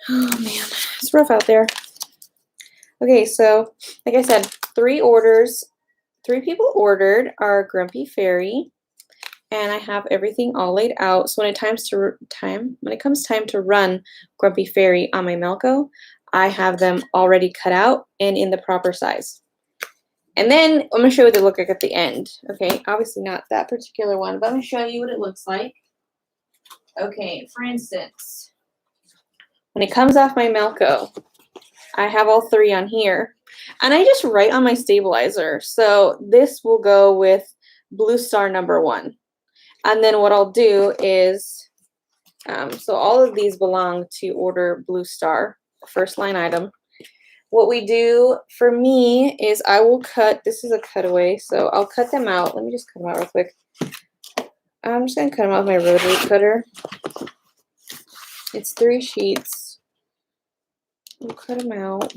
Oh, man. It's rough out there. Okay, so like I said, 3 orders. 3 people ordered our Grumpy Fairy, and I have everything all laid out. So when it comes time to run Grumpy Fairy on my Melco, I have them already cut out and in the proper size. And then I'm going to show you what they look like at the end. Okay, obviously not that particular one, but I'm going to show you what it looks like. Okay, for instance, when it comes off my Melco, I have all 3 on here. And I just write on my stabilizer. So this will go with Blue Star number 1. And then what I'll do is, so all of these belong to order Blue Star, first line item. What we do for me is I will cut, this is a cutaway, so I'll cut them out. Let me just cut them out real quick. I'm just going to cut them out with my rotary cutter. It's 3 sheets. We'll cut them out.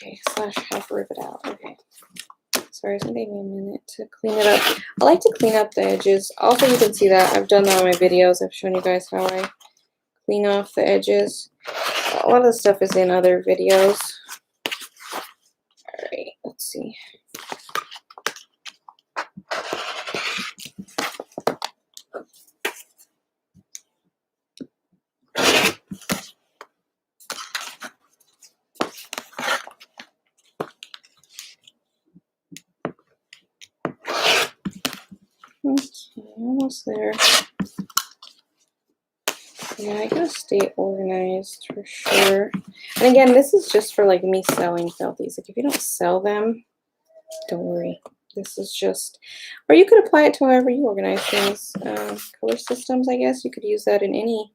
Okay, slash half rip it out. Okay. Sorry, it's gonna take me a minute to clean it up. I like to clean up the edges. Also, you can see that I've done that on my videos. I've shown you guys how I clean off the edges. A lot of the stuff is in other videos. Alright, let's see. Okay, almost there. Yeah, I gotta stay organized for sure. And again, this is just for like me selling Felties. Like if you don't sell them, don't worry. This is just, or you could apply it to however you organize things. Color systems, I guess you could use that in any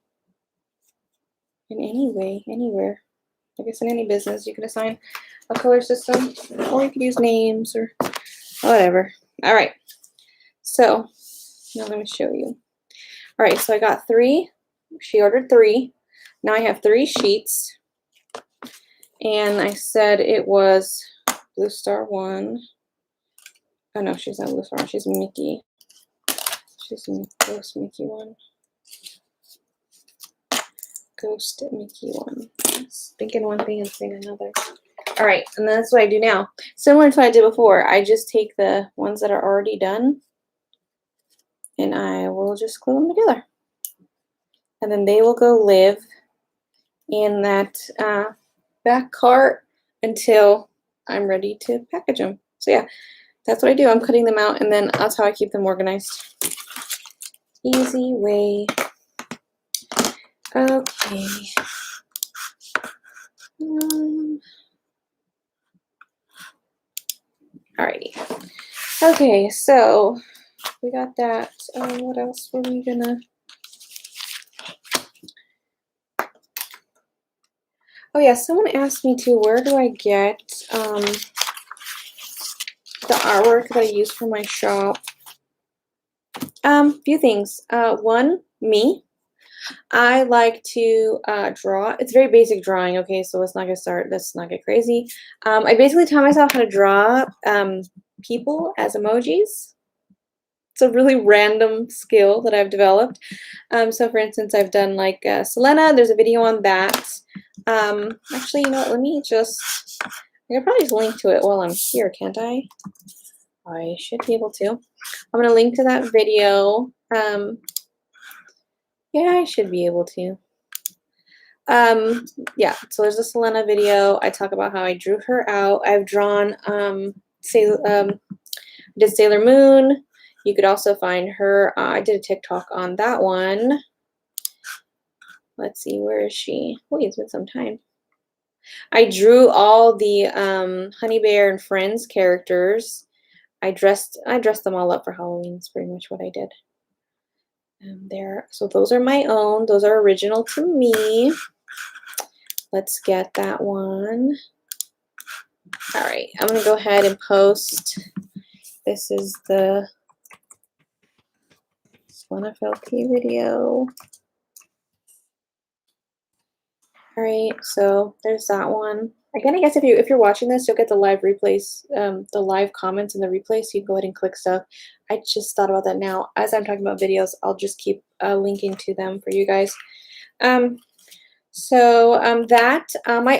way, anywhere. I guess in any business you could assign a color system, or you could use names or whatever. All right. So now let me show you. All right, so I got 3. She ordered 3. Now I have 3 sheets. And I said it was Blue Star 1. Oh, no, she's not Blue Star. She's Mickey. She's Ghost Mickey 1. Ghost Mickey 1. Thinking one thing and saying another. All right, and that's what I do now. Similar to what I did before. I just take the ones that are already done, and I will just glue them together. And then they will go live in that back cart until I'm ready to package them. So yeah, that's what I do. I'm cutting them out, and then that's how I keep them organized. Easy way. Okay. Alrighty. Okay, so we got that. What else were we gonna? Oh yeah, someone asked me too, where do I get the artwork that I use for my shop? Few things. One, me. I like to draw. It's very basic drawing, okay, so let's not get crazy. I basically taught myself how to draw people as emojis. It's a really random skill that I've developed. So for instance, I've done like Selena. There's a video on that. Actually, you know what? I could probably just link to it while I'm here, can't I? I should be able to. I'm going to link to that video. Yeah, I should be able to. Yeah, so there's a Selena video. I talk about how I drew her out. I've drawn, did Sailor Moon. You could also find her. I did a TikTok on that one. Let's see, where is she? Oh, it's been some time. I drew all the Honey Bear and Friends characters. I dressed them all up for Halloween. That's pretty much what I did. So those are my own. Those are original to me. Let's get that one. All right, I'm gonna go ahead and post. This is the Selena Felties video. All right, so there's that one. Again, I guess if you're watching this, you'll get the live replays, the live comments in the replay, so you can go ahead and click stuff. I just thought about that now. As I'm talking about videos, I'll just keep linking to them for you guys. I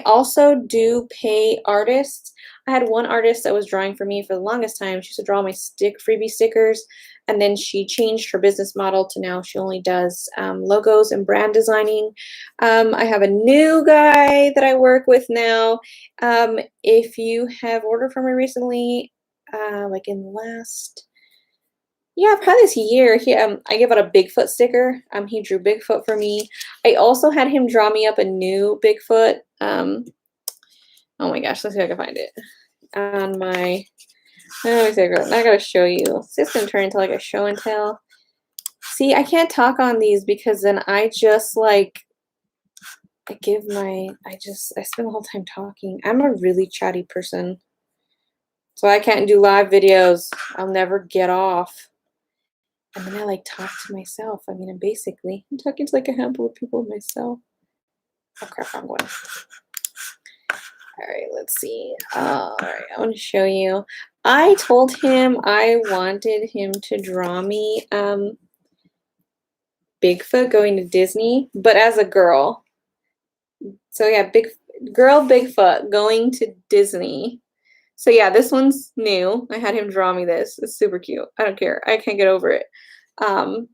also do pay artists. I had one artist that was drawing for me for the longest time. She used to draw my Freebie stickers, and then she changed her business model to now she only does logos and brand designing. I have a new guy that I work with now. If you have ordered from me recently, like in the last, yeah, probably this year, I gave out a Bigfoot sticker. He drew Bigfoot for me. I also had him draw me up a new Bigfoot. Oh my gosh, let's see if I can find it. On my, oh, I gotta show you. It's just gonna turn into like a show and tell. See, I can't talk on these because then I just like, I spend the whole time talking. I'm a really chatty person. So I can't do live videos. I'll never get off. And then I like talk to myself. I mean, I'm talking to like a handful of people myself. Oh crap, I'm going. All right, let's see. All right, I want to show you. I told him I wanted him to draw me Bigfoot going to Disney, but as a girl. So yeah, Bigfoot going to Disney. So yeah, this one's new. I had him draw me this. It's super cute. I don't care. I can't get over it. Yeah,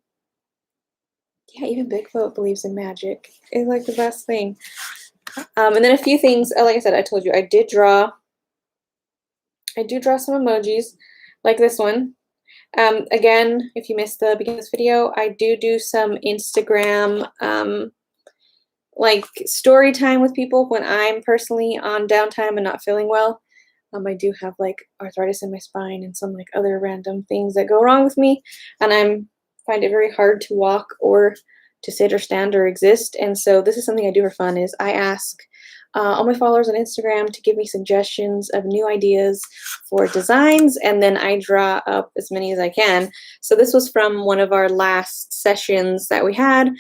even Bigfoot believes in magic. It's like the best thing. And then a few things, like I said, I told you I do draw some emojis like this one. Again, if you missed the beginning of this video, I do some Instagram like story time with people when I'm personally on downtime and not feeling well. I do have like arthritis in my spine and some like other random things that go wrong with me, and I find it very hard to walk or to sit or stand or exist. And so this is something I do for fun, is I ask all my followers on Instagram to give me suggestions of new ideas for designs, and then I draw up as many as I can. So this was from one of our last sessions that we had,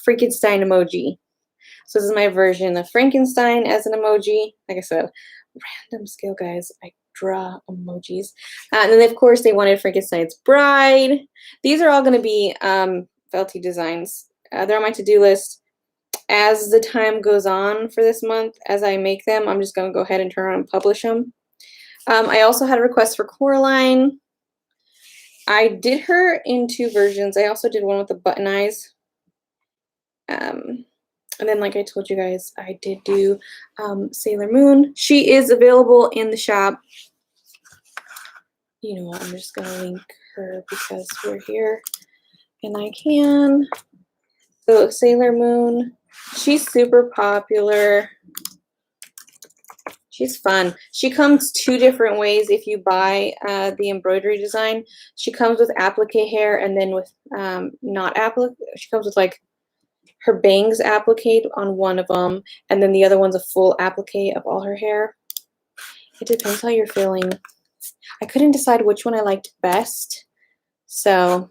Frankenstein emoji. So this is my version of Frankenstein as an emoji. Like I said, random skill, guys. I draw emojis. And then, of course, they wanted Frankenstein's bride. These are all going to be Felty designs. They're on my to-do list. As the time goes on for this month, as I make them, I'm just going to go ahead and turn around and publish them. I also had a request for Coraline. I did her in 2 versions. I also did one with the button eyes. And then, like I told you guys, I did do Sailor Moon. She is available in the shop. you know what, I'm just going to link her because we're here and I can. So Sailor Moon, she's super popular. She's fun. She comes 2 different ways if you buy the embroidery design. She comes with applique hair and then with not applique. She comes with like her bangs applique on one of them, and then the other one's a full applique of all her hair. It depends how you're feeling. I couldn't decide which one I liked best, so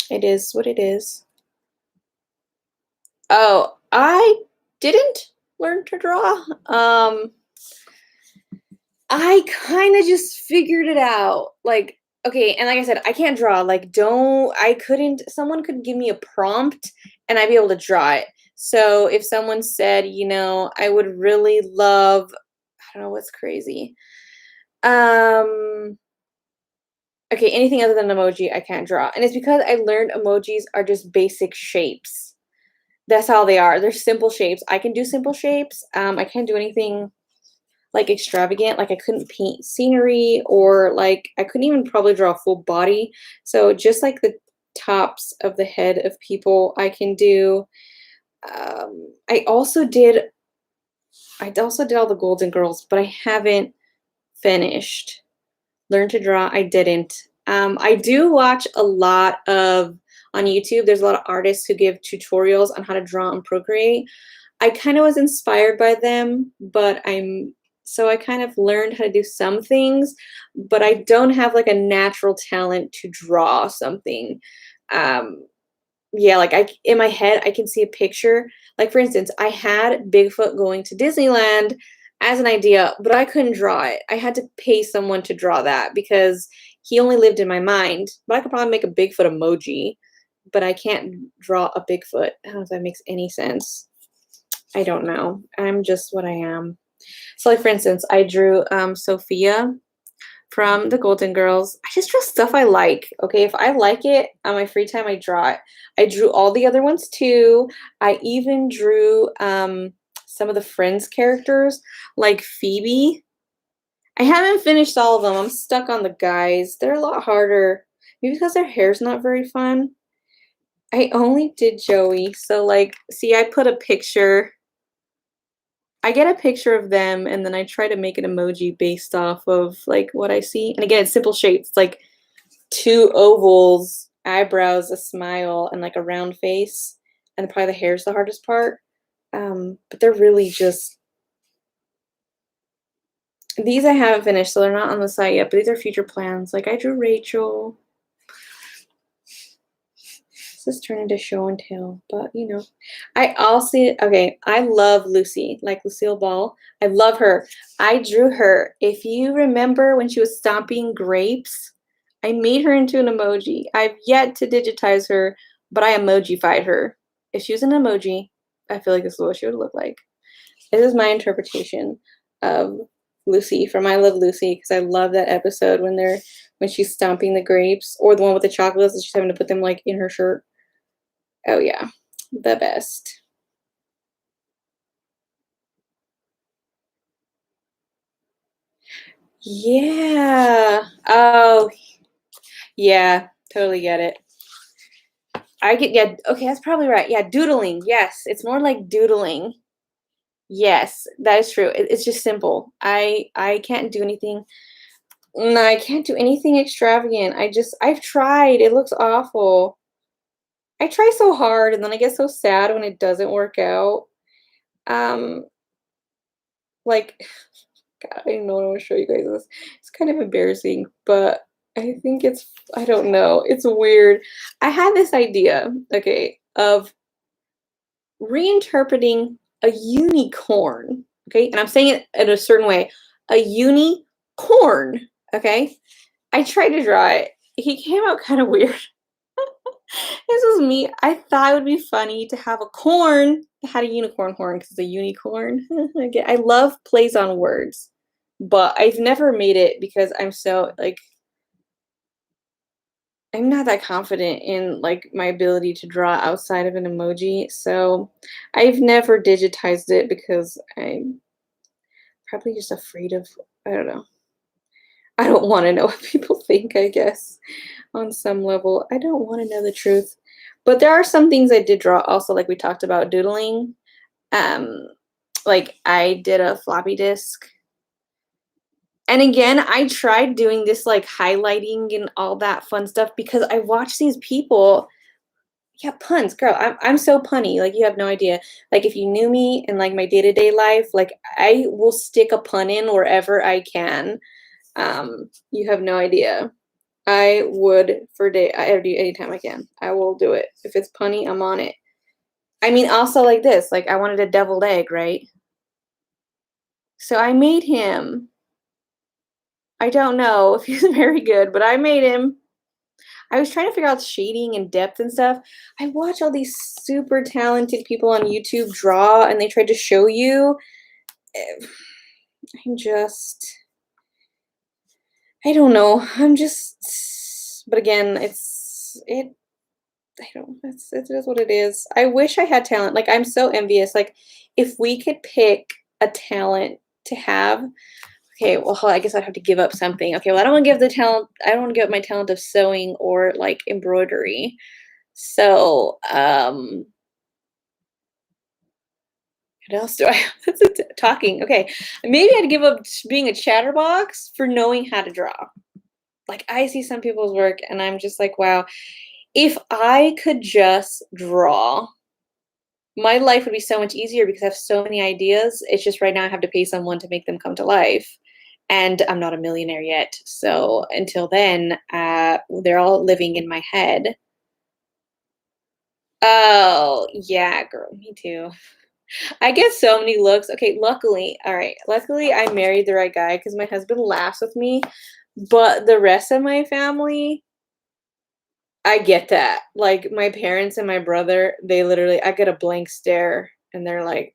it is what it is. Oh, I didn't learn to draw. I kind of just figured it out. Like, okay, and like I said, I can't draw. Like, someone could give me a prompt and I'd be able to draw it. So if someone said, you know, I would really love, I don't know what's crazy. Okay, anything other than emoji, I can't draw. And it's because I learned emojis are just basic shapes. That's how they are. They're simple shapes. I can do simple shapes. I can't do anything like extravagant. Like I couldn't paint scenery, or like I couldn't even probably draw a full body. So just like the tops of the head of people I can do. I also did all the Golden Girls, but I haven't finished. Learn to draw, I didn't. I do watch a lot of on YouTube. There's a lot of artists who give tutorials on how to draw and Procreate. I kind of was inspired by them, but so I kind of learned how to do some things, but I don't have like a natural talent to draw something. Yeah, like in my head, I can see a picture. Like for instance, I had Bigfoot going to Disneyland as an idea, but I couldn't draw it. I had to pay someone to draw that because he only lived in my mind. But I could probably make a Bigfoot emoji, but I can't draw a Bigfoot. I don't know if that makes any sense. I don't know. I'm just what I am. So like for instance, I drew Sophia from the Golden Girls. I just draw stuff I like. Okay, if I like it on my free time, I draw it. I drew all the other ones too. I even drew some of the Friends characters, like Phoebe. I haven't finished all of them. I'm stuck on the guys. They're a lot harder. Maybe because their hair's not very fun. I only did Joey. So like, see, I put a picture. I get a picture of them and then I try to make an emoji based off of like what I see. And again, it's simple shapes. It's like 2 ovals, eyebrows, a smile, and like a round face. And probably the hair is the hardest part. But they're really just, these I haven't finished, so they're not on the site yet, but these are future plans. Like I drew Rachel. This turn into show and tell, but you know, I love Lucy, like Lucille Ball. I love her. I drew her. If you remember when she was stomping grapes, I made her into an emoji. I've yet to digitize her, but I emojified her. If she was an emoji, I feel like this is what she would look like. This is my interpretation of Lucy from I Love Lucy, because I love that episode when she's stomping the grapes, or the one with the chocolates and she's having to put them like in her shirt. Oh yeah, the best. Yeah. Oh, yeah, totally get it. Yeah, okay, that's probably right. Yeah, doodling. Yes, it's more like doodling. Yes, that is true. It's just simple. I can't do anything. No, I can't do anything extravagant. I've tried. It looks awful. I try so hard and then I get so sad when it doesn't work out. Um, like God, I don't know what I want to show you guys this. It's kind of embarrassing, but I don't know. It's weird. I had this idea, okay, of reinterpreting a unicorn, okay? And I'm saying it in a certain way. A unicorn, okay? I tried to draw it. He came out kind of weird. This was me. I thought it would be funny to have a corn that had a unicorn horn because it's a unicorn. Again, I love plays on words, but I've never made it because I'm so like I'm not that confident in like my ability to draw outside of an emoji. So I've never digitized it because I'm probably just afraid of, I don't know. I don't want to know what people think, I guess, on some level. I don't want to know the truth. But there are some things I did draw also, like we talked about doodling. Um, like I did a floppy disk. And again, I tried doing this like highlighting and all that fun stuff because I watch these people. Yeah, puns, girl. I'm so punny. Like you have no idea. Like if you knew me in like my day-to-day life, like I will stick a pun in wherever I can. You have no idea. I would for day. I do anytime I can. I will do it. If it's punny, I'm on it. I mean, also like this. Like I wanted a deviled egg, right? So I made him. I don't know if he's very good, but I made him. I was trying to figure out shading and depth and stuff. I watch all these super talented people on YouTube draw and they try to show you. I'm just, I don't know. I'm just, but again, I don't, it is what it is. I wish I had talent. Like, I'm so envious. Like, if we could pick a talent to have, okay, well, I guess I'd have to give up something. Okay, well, I don't want to give the talent, I don't want to give up my talent of sewing or like embroidery. So, what else do I have? That's talking. Okay, maybe I'd give up being a chatterbox for knowing how to draw. Like, I see some people's work and I'm just like, wow, if I could just draw, my life would be so much easier because I have so many ideas. It's just right now I have to pay someone to make them come to life. And I'm not a millionaire yet. So until then, they're all living in my head. Oh, yeah, girl, me too. I get so many looks. Okay, luckily, all right, luckily I married the right guy because my husband laughs with me. But the rest of my family, I get that. Like my parents and my brother, they literally, I get a blank stare and they're like,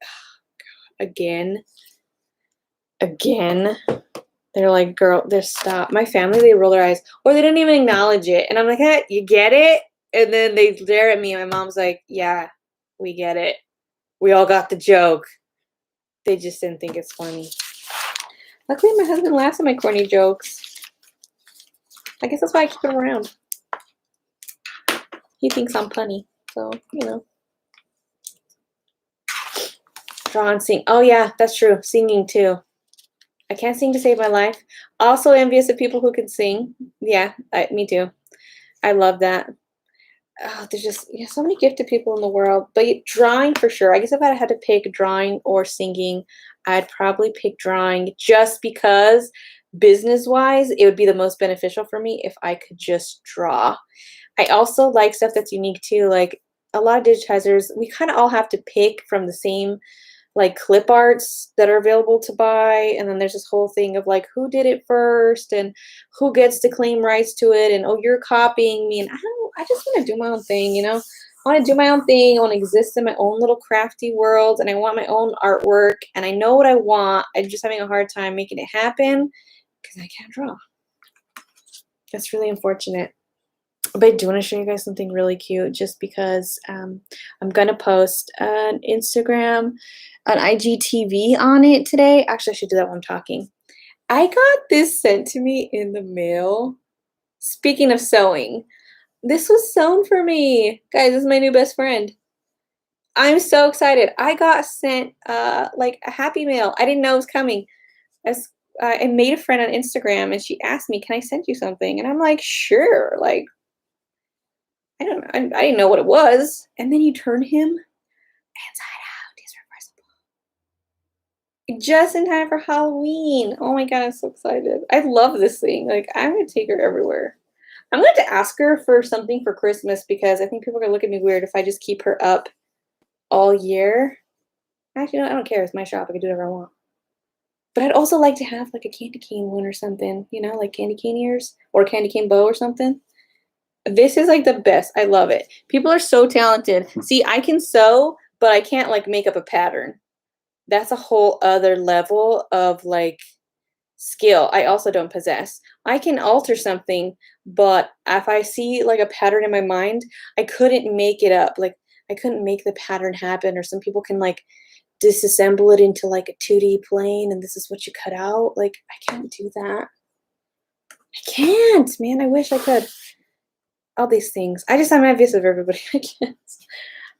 again, again. They're like, girl, just stop. My family, they roll their eyes or they don't even acknowledge it. And I'm like, hey, you get it? And then they stare at me. And my mom's like, yeah, we get it. We all got the joke. They just didn't think it's funny. Luckily, my husband laughs at my corny jokes. I guess that's why I keep him around. He thinks I'm funny. So, you know. Draw and sing. Oh, yeah, that's true. Singing, too. I can't sing to save my life. Also envious of people who can sing. Yeah, me too. I love that. Oh, there's just so many gifted people in the world. But drawing for sure. I guess if I had to pick drawing or singing, I'd probably pick drawing just because business-wise, it would be the most beneficial for me if I could just draw. I also like stuff that's unique too. Like a lot of digitizers, we kind of all have to pick from the same like clip arts that are available to buy. And then there's this whole thing of like who did it first and who gets to claim rights to it. And oh, you're copying me. And I just want to do my own thing, you know? I want to do my own thing. I want to exist in my own little crafty world and I want my own artwork and I know what I want. I'm just having a hard time making it happen because I can't draw. That's really unfortunate. But I do want to show you guys something really cute just because I'm going to post an Instagram, an IGTV on it today. Actually, I should do that while I'm talking. I got this sent to me in the mail. Speaking of sewing, this was sewn for me. Guys, this is my new best friend. I'm so excited. I got sent like a happy mail. I didn't know it was coming. I made a friend on Instagram and she asked me, can I send you something? And I'm like, sure. Like, I don't know. I didn't know what it was. And then you turn him inside out. He's reversible. Just in time for Halloween. Oh my God, I'm so excited. I love this thing. Like, I'm going to take her everywhere. I'm going to ask her for something for Christmas because I think people are going to look at me weird if I just keep her up all year. Actually, no, I don't care. It's my shop. I can do whatever I want. But I'd also like to have like a candy cane one or something, you know, like candy cane ears or candy cane bow or something. This is like the best. I love it. People are so talented. See, I can sew, but I can't like make up a pattern. That's a whole other level of like skill I also don't possess. I can alter something, but if I see like a pattern in my mind, I couldn't make it up. Like I couldn't make the pattern happen, or some people can like disassemble it into like a 2D plane and this is what you cut out. Like I can't do that. I can't, man. I wish I could. All these things. I'm envious of everybody. I can't.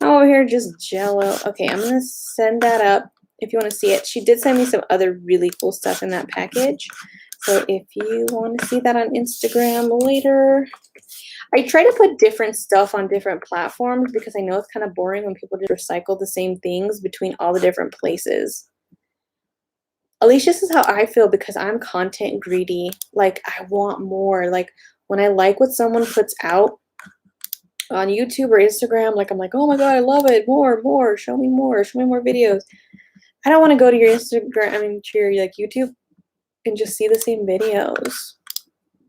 I'm over here just jello. Okay, I'm gonna send that up if you want to see it. She did send me some other really cool stuff in that package. So if you want to see that on Instagram later, I try to put different stuff on different platforms because I know it's kind of boring when people just recycle the same things between all the different places. At least this is how I feel because I'm content greedy. Like I want more. Like when I like what someone puts out on YouTube or Instagram, like I'm like, oh my God, I love it. More, show me more videos. I don't want to go to your Instagram, to your like YouTube and just see the same videos.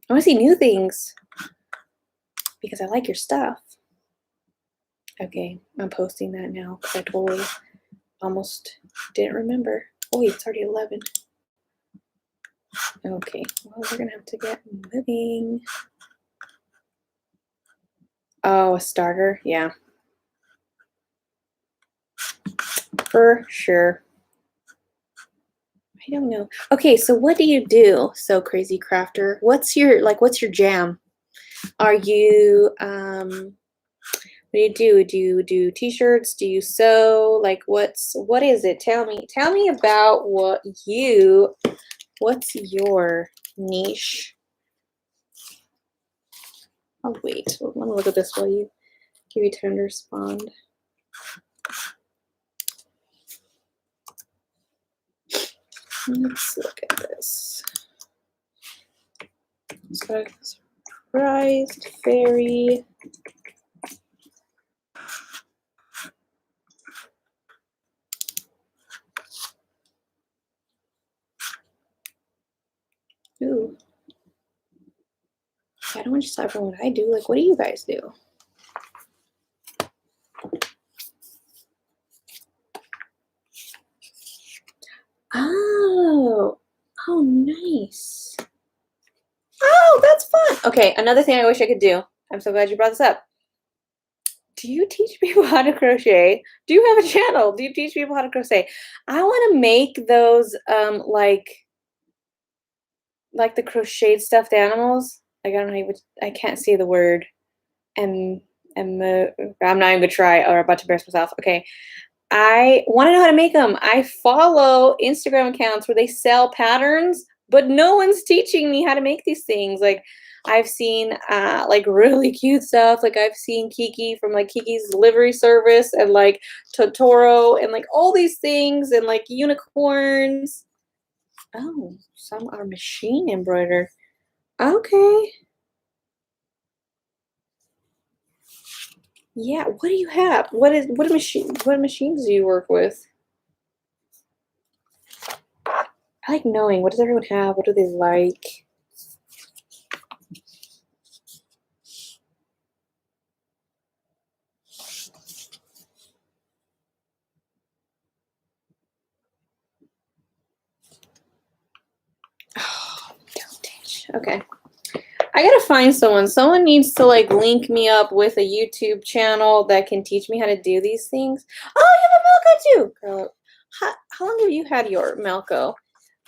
I want to see new things because I like your stuff. Okay, I'm posting that now because I totally almost didn't remember. Oh wait, it's already 11. Okay, well, we're gonna have to get moving. Oh, a starter? Yeah. For sure. I don't know. Okay, so what do you do, So Crazy Crafter? What's your jam? Are you what do you do? Do you do t-shirts? Do you sew? Like what is it? Tell me about what's your niche? Oh wait, let me look at this while you give you time to respond. Let's look at this. Surprised fairy. Ooh. I don't want to just talk about what I do. Like, what do you guys do? Oh, nice. Oh, that's fun. Okay, another thing I wish I could do. I'm so glad you brought this up. Do you teach people how to crochet? Do you have a channel? Do you teach people how to crochet? I want to make those like the crocheted stuffed animals. Like I don't know, I can't see the word. I'm not even gonna try or about to embarrass myself. Okay. I want to know how to make them. I follow Instagram accounts where they sell patterns, but no one's teaching me how to make these things. Like I've seen like really cute stuff. Like I've seen Kiki from like Kiki's delivery service and like Totoro and like all these things and like unicorns. Oh, some are machine embroidered. Okay. Yeah, what do you have? What machines do you work with? I like knowing what does everyone have? What do they like? Oh, don't teach. Okay. I gotta find someone. Someone needs to like link me up with a YouTube channel that can teach me how to do these things. Oh, you have a Melco too, girl. How long have you had your Melco?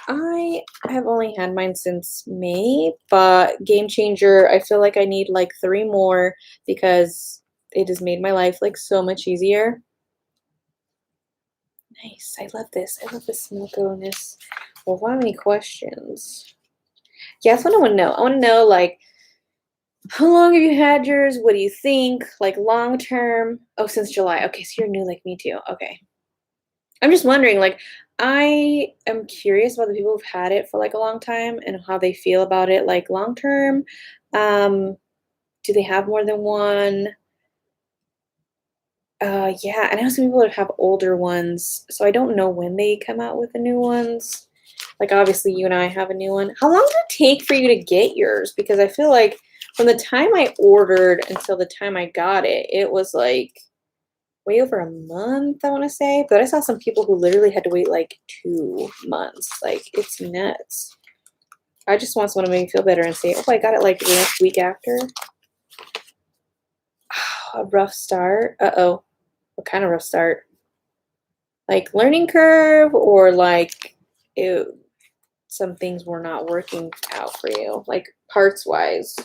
I have only had mine since May, but Game Changer, I feel like I need like 3 more because it has made my life like so much easier. Nice. I love this. I love this Melco-ness. Well, why many questions? Yeah, that's what I want to know. I want to know like how long have you had yours? What do you think? Like long term? Oh, since July. Okay, so you're new like me too. Okay. I'm just wondering, like, I am curious about the people who've had it for like a long time and how they feel about it, like long term. Um, do they have more than one? Yeah, and I know some people that have older ones, so I don't know when they come out with the new ones. Like obviously you and I have a new one. How long did it take for you to get yours? Because I feel like from the time I ordered until the time I got it, it was like way over a month, I want to say. But I saw some people who literally had to wait like 2 months. Like it's nuts. I just want someone to make me feel better and say, oh, I got it like the next week after. A rough start. Uh-oh. What kind of rough start? Like learning curve or like, ew. some things were not working out for you, like parts wise.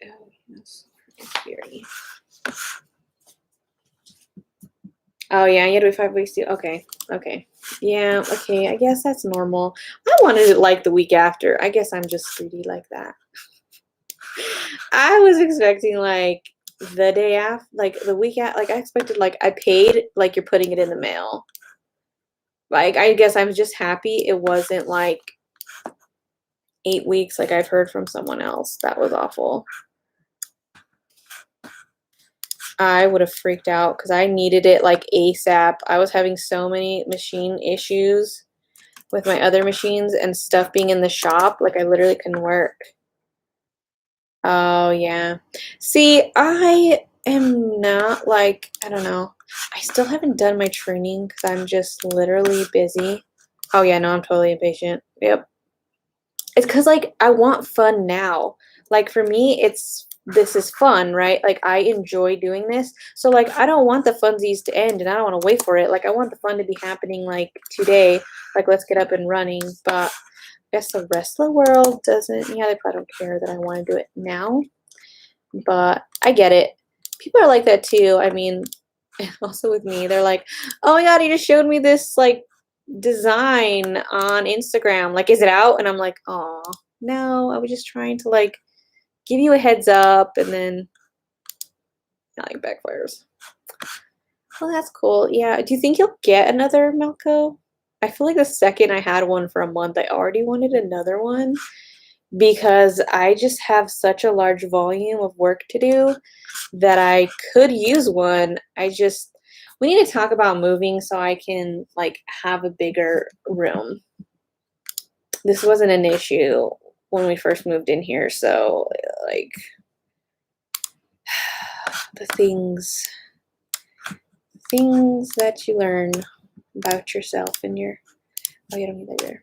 Oh, that's scary. Oh yeah, you had to wait 5 weeks too. Okay, okay. Yeah, okay, I guess that's normal. I wanted it like the week after. I guess I'm just greedy like that. I was expecting like the day after, like the week after, like I expected like I paid like you're putting it in the mail. Like I guess I was just happy it wasn't like 8 weeks like I've heard from someone else. That was awful. I would have freaked out because I needed it like ASAP. I was having so many machine issues with my other machines and stuff being in the shop. Like I literally couldn't work. Oh, yeah. See, I am not like, I don't know. I still haven't done my training because I'm just literally busy. Oh, yeah, no, I'm totally impatient. Yep. It's because, like, I want fun now. Like, for me, this is fun, right? Like, I enjoy doing this. So, like, I don't want the funsies to end and I don't want to wait for it. Like, I want the fun to be happening, like, today. Like, let's get up and running. But I guess the rest of the world doesn't. Yeah, they probably don't care that I want to do it now. But I get it. People are like that too. I mean, also with me, they're like, "Oh my god, he just showed me this like design on Instagram. Like, is it out?" And I'm like, "Oh, no, I was just trying to like give you a heads up," and then like backfires. Well, that's cool. Yeah. Do you think you'll get another Melco? I feel like the second I had one for a month, I already wanted another one because I just have such a large volume of work to do that I could use one. We need to talk about moving so I can like have a bigger room. This wasn't an issue when we first moved in here, so like the things that you learn about yourself and your you don't need that there.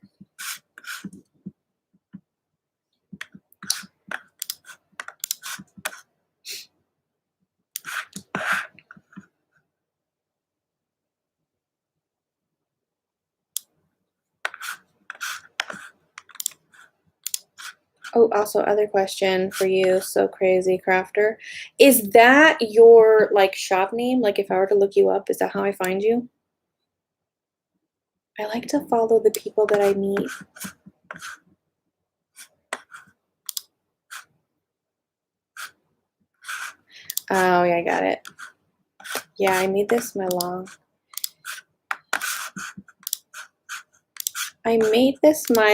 Oh, also other question for you, so crazy crafter. Is that your like shop name? Like if I were to look you up, is that how I find you? I like to follow the people that I meet. Oh yeah, I got it. Yeah, I made this my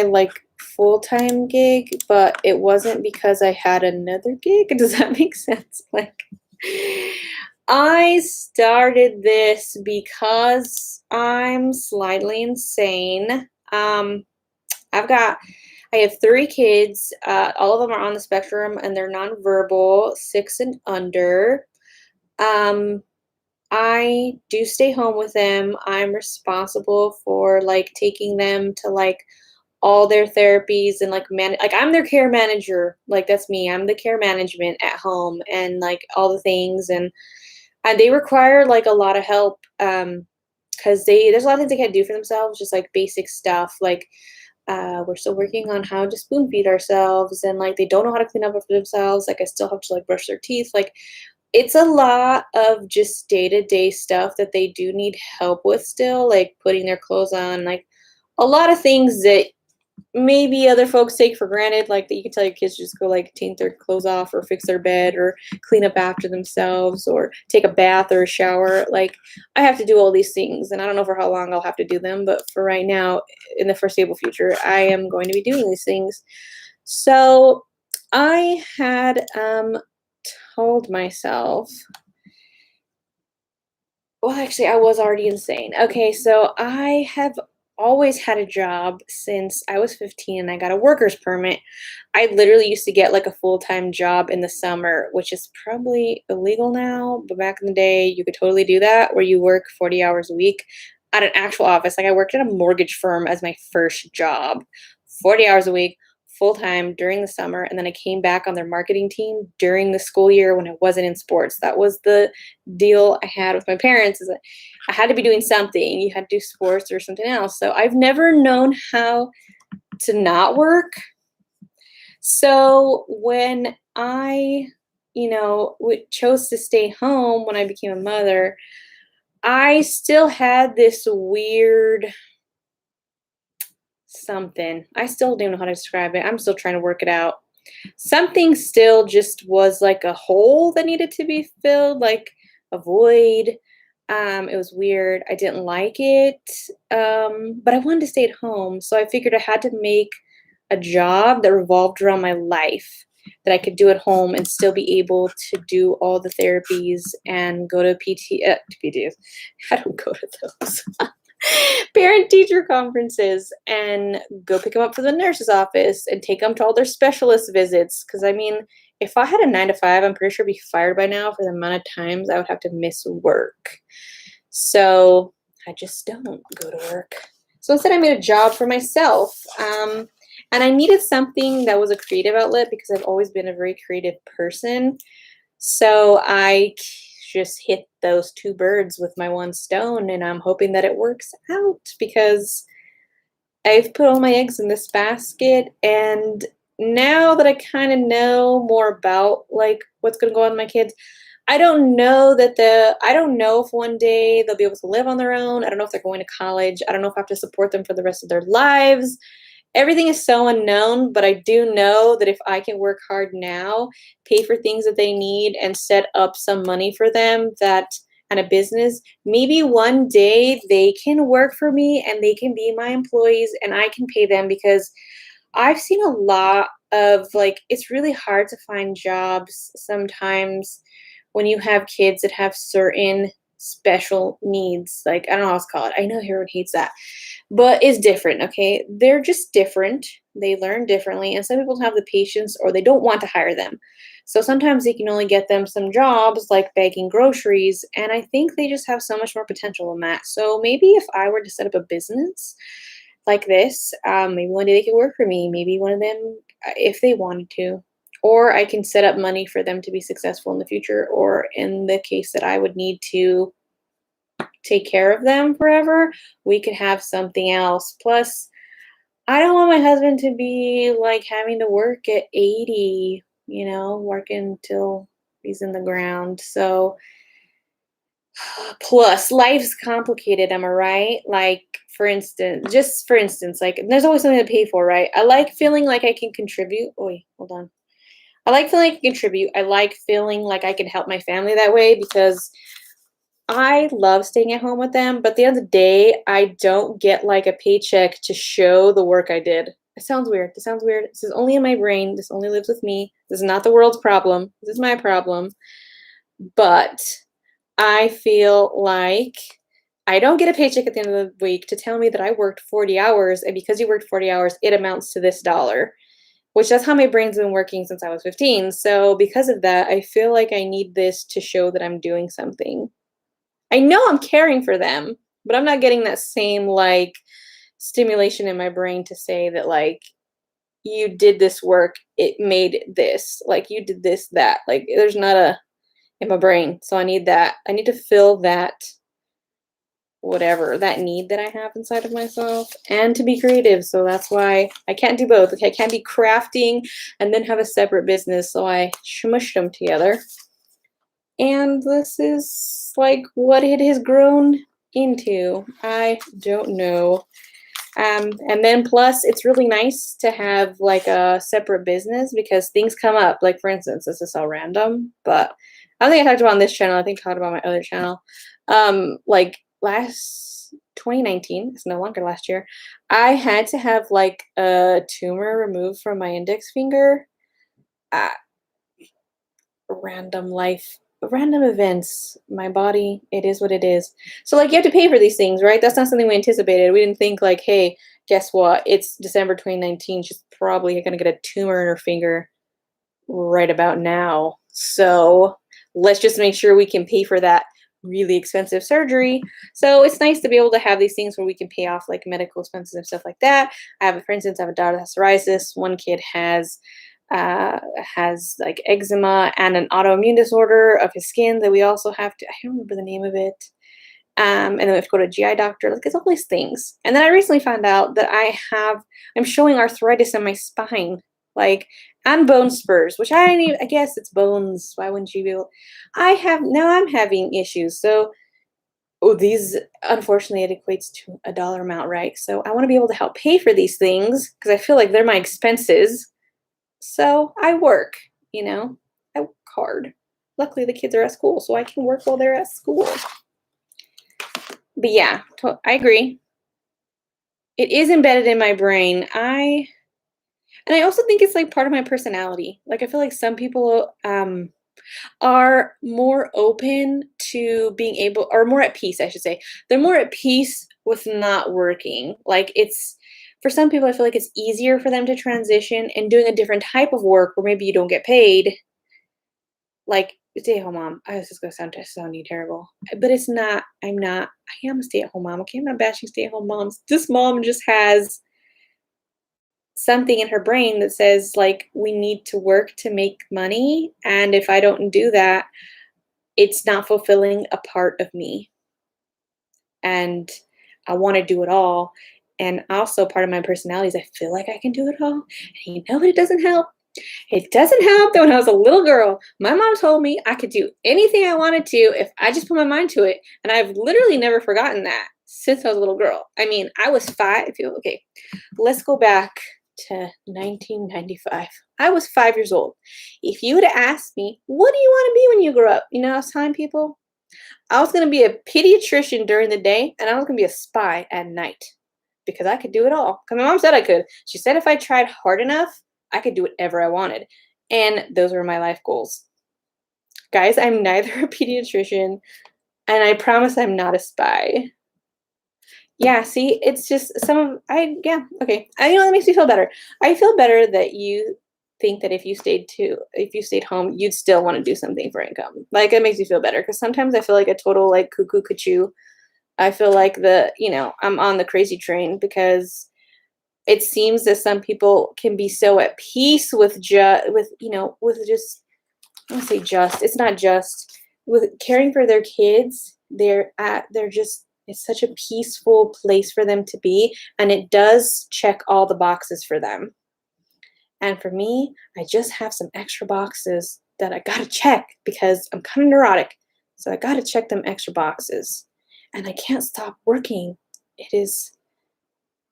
like full-time gig, but it wasn't because I had another gig. Does that make sense? Like I started this because I'm slightly insane. I have 3 kids. All of them are on the spectrum and they're nonverbal, 6 and under. I do stay home with them. I'm responsible for like taking them to like all their therapies and like like I'm their care manager. Like that's me. I'm the care management at home and like all the things and they require like a lot of help because there's a lot of things they can't do for themselves, just like basic stuff like we're still working on how to spoon feed ourselves and like they don't know how to clean up after themselves. Like I still have to like brush their teeth. Like it's a lot of just day-to-day stuff that they do need help with still, like putting their clothes on, like a lot of things that maybe other folks take for granted, like that you can tell your kids to just go like take their clothes off or fix their bed or clean up after themselves or take a bath or a shower. Like I have to do all these things and I don't know for how long I'll have to do them, but for right now, in the foreseeable future, I am going to be doing these things. So I had told myself, well, actually, I was already insane. Okay, so I have always had a job since I was 15 and I got a worker's permit. I literally used to get like a full-time job in the summer, which is probably illegal now, but back in the day, you could totally do that where you work 40 hours a week at an actual office. Like I worked at a mortgage firm as my first job, 40 hours a week, full-time during the summer, and then I came back on their marketing team during the school year when I wasn't in sports. That was the deal I had with my parents, is that I had to be doing something. You had to do sports or something else. So I've never known how to not work. So when I, chose to stay home when I became a mother, I still had this weird something. I still don't know how to describe it. I'm still trying to work it out. Something still just was like a hole that needed to be filled, like a void. It was weird. I didn't like it, but I wanted to stay at home. So I figured I had to make a job that revolved around my life that I could do at home and still be able to do all the therapies and go to PTs. I don't go to those. Parent teacher conferences and go pick them up for the nurse's office and take them to all their specialist visits. Because, I mean, if I had a 9 to 5, I'm pretty sure I'd be fired by now for the amount of times I would have to miss work. So I just don't go to work. So instead, I made a job for myself. And I needed something that was a creative outlet because I've always been a very creative person. So I just hit those two birds with my one stone, and I'm hoping that it works out because I've put all my eggs in this basket. And now that I kind of know more about like what's going to go on with my kids, I don't know if one day they'll be able to live on their own. I don't know if they're going to college. I don't know if I have to support them for the rest of their lives. Everything is so unknown, but I do know that if I can work hard now, pay for things that they need, and set up some money for them and a business, maybe one day they can work for me and they can be my employees and I can pay them, because I've seen a lot of it's really hard to find jobs sometimes when you have kids that have certain special needs. Like, I don't know how else to call it. I know everyone hates that, but it's different, okay? They're just different. They learn differently, and some people don't have the patience or they don't want to hire them. So sometimes they can only get them some jobs like bagging groceries, and I think they just have so much more potential than that. So maybe if I were to set up a business like this, maybe one day they could work for me. Maybe one of them, if they wanted to. Or I can set up money for them to be successful in the future, or in the case that I would need to take care of them forever, we could have something else. Plus, I don't want my husband to be like having to work at 80, working till he's in the ground. So, plus, life's complicated, am I right? Like, for instance, like, there's always something to pay for, right? I like feeling like I can contribute. Oh, wait, hold on. I like feeling like I can contribute. I like feeling like I can help my family that way, because I love staying at home with them. But at the end of the day, I don't get like a paycheck to show the work I did. It sounds weird. This sounds weird. This is only in my brain. This only lives with me. This is not the world's problem. This is my problem. But I feel like I don't get a paycheck at the end of the week to tell me that I worked 40 hours, and because you worked 40 hours, it amounts to this dollar. Which, that's how my brain's been working since I was 15. So because of that, I feel like I need this to show that I'm doing something. I know I'm caring for them, but I'm not getting that same stimulation in my brain to say that you did this work, it made this, you did this, that. There's not a in my brain. So I need that. I need to fill that whatever, that need that I have inside of myself, and to be creative. So that's why I can't do both. Okay, I can't be crafting and then have a separate business. So I smushed them together. And this is what it has grown into. I don't know. And then plus, it's really nice to have a separate business, because things come up. Like, for instance, this is all random, but I don't think I talked about on this channel. I think I talked about my other channel. Last 2019, it's no longer last year, I had to have a tumor removed from my index finger. Random events, my body, it is what it is. So you have to pay for these things, right? That's not something we anticipated. We didn't think hey, guess what? It's December 2019. She's probably going to get a tumor in her finger right about now. So let's just make sure we can pay for that really expensive surgery. So it's nice to be able to have these things where we can pay off like medical expenses and stuff like that. For instance, I have a daughter that has psoriasis. One kid has like eczema and an autoimmune disorder of his skin that we also have to, I don't remember the name of it. And then we have to go to a GI doctor. Like it's all these things. And then I recently found out that I'm showing arthritis in my spine, like, and bone spurs, which I didn't even, I guess it's bones. Why wouldn't you be able? I'm having issues. So, these, unfortunately, it equates to a dollar amount, right? So I want to be able to help pay for these things because I feel like they're my expenses. So I work, I work hard. Luckily, the kids are at school, so I can work while they're at school. But yeah, I agree. It is embedded in my brain. And I also think it's like part of my personality. Like I feel like some people are more open to being able, or more at peace, I should say. They're more at peace with not working. Like for some people, I feel like it's easier for them to transition and doing a different type of work where maybe you don't get paid. Like stay-at-home mom. I was just gonna sounding terrible, but it's not. I'm not. I am a stay-at-home mom. Okay, I'm not bashing stay-at-home moms. This mom just has something in her brain that says like we need to work to make money, and if I don't do that, it's not fulfilling a part of me, and I want to do it all. And also part of my personality is I feel like I can do it all, and it doesn't help. It doesn't help that when I was a little girl, my mom told me I could do anything I wanted to if I just put my mind to it. And I've literally never forgotten that since I was a little girl. I mean, I was 5. Okay, let's go back to 1995. I was 5 years old. If you would have asked me, what do you want to be when you grow up? I was telling people I was going to be a pediatrician during the day and I was going to be a spy at night because I could do it all. Because my mom said I could. She said if I tried hard enough, I could do whatever I wanted. And those were my life goals. Guys, I'm neither a pediatrician, and I promise I'm not a spy. Yeah, see, it's just okay. That makes me feel better. I feel better that you think that if you stayed home, you'd still want to do something for income. Like, it makes me feel better, because sometimes I feel like a total, like, cuckoo cuckoo. I feel like I'm on the crazy train, because it seems that some people can be so at peace with just, I don't say just, it's not just, with caring for their kids. It's such a peaceful place for them to be, and it does check all the boxes for them. And for me, I just have some extra boxes that I gotta check because I'm kind of neurotic. So I gotta check them extra boxes, and I can't stop working.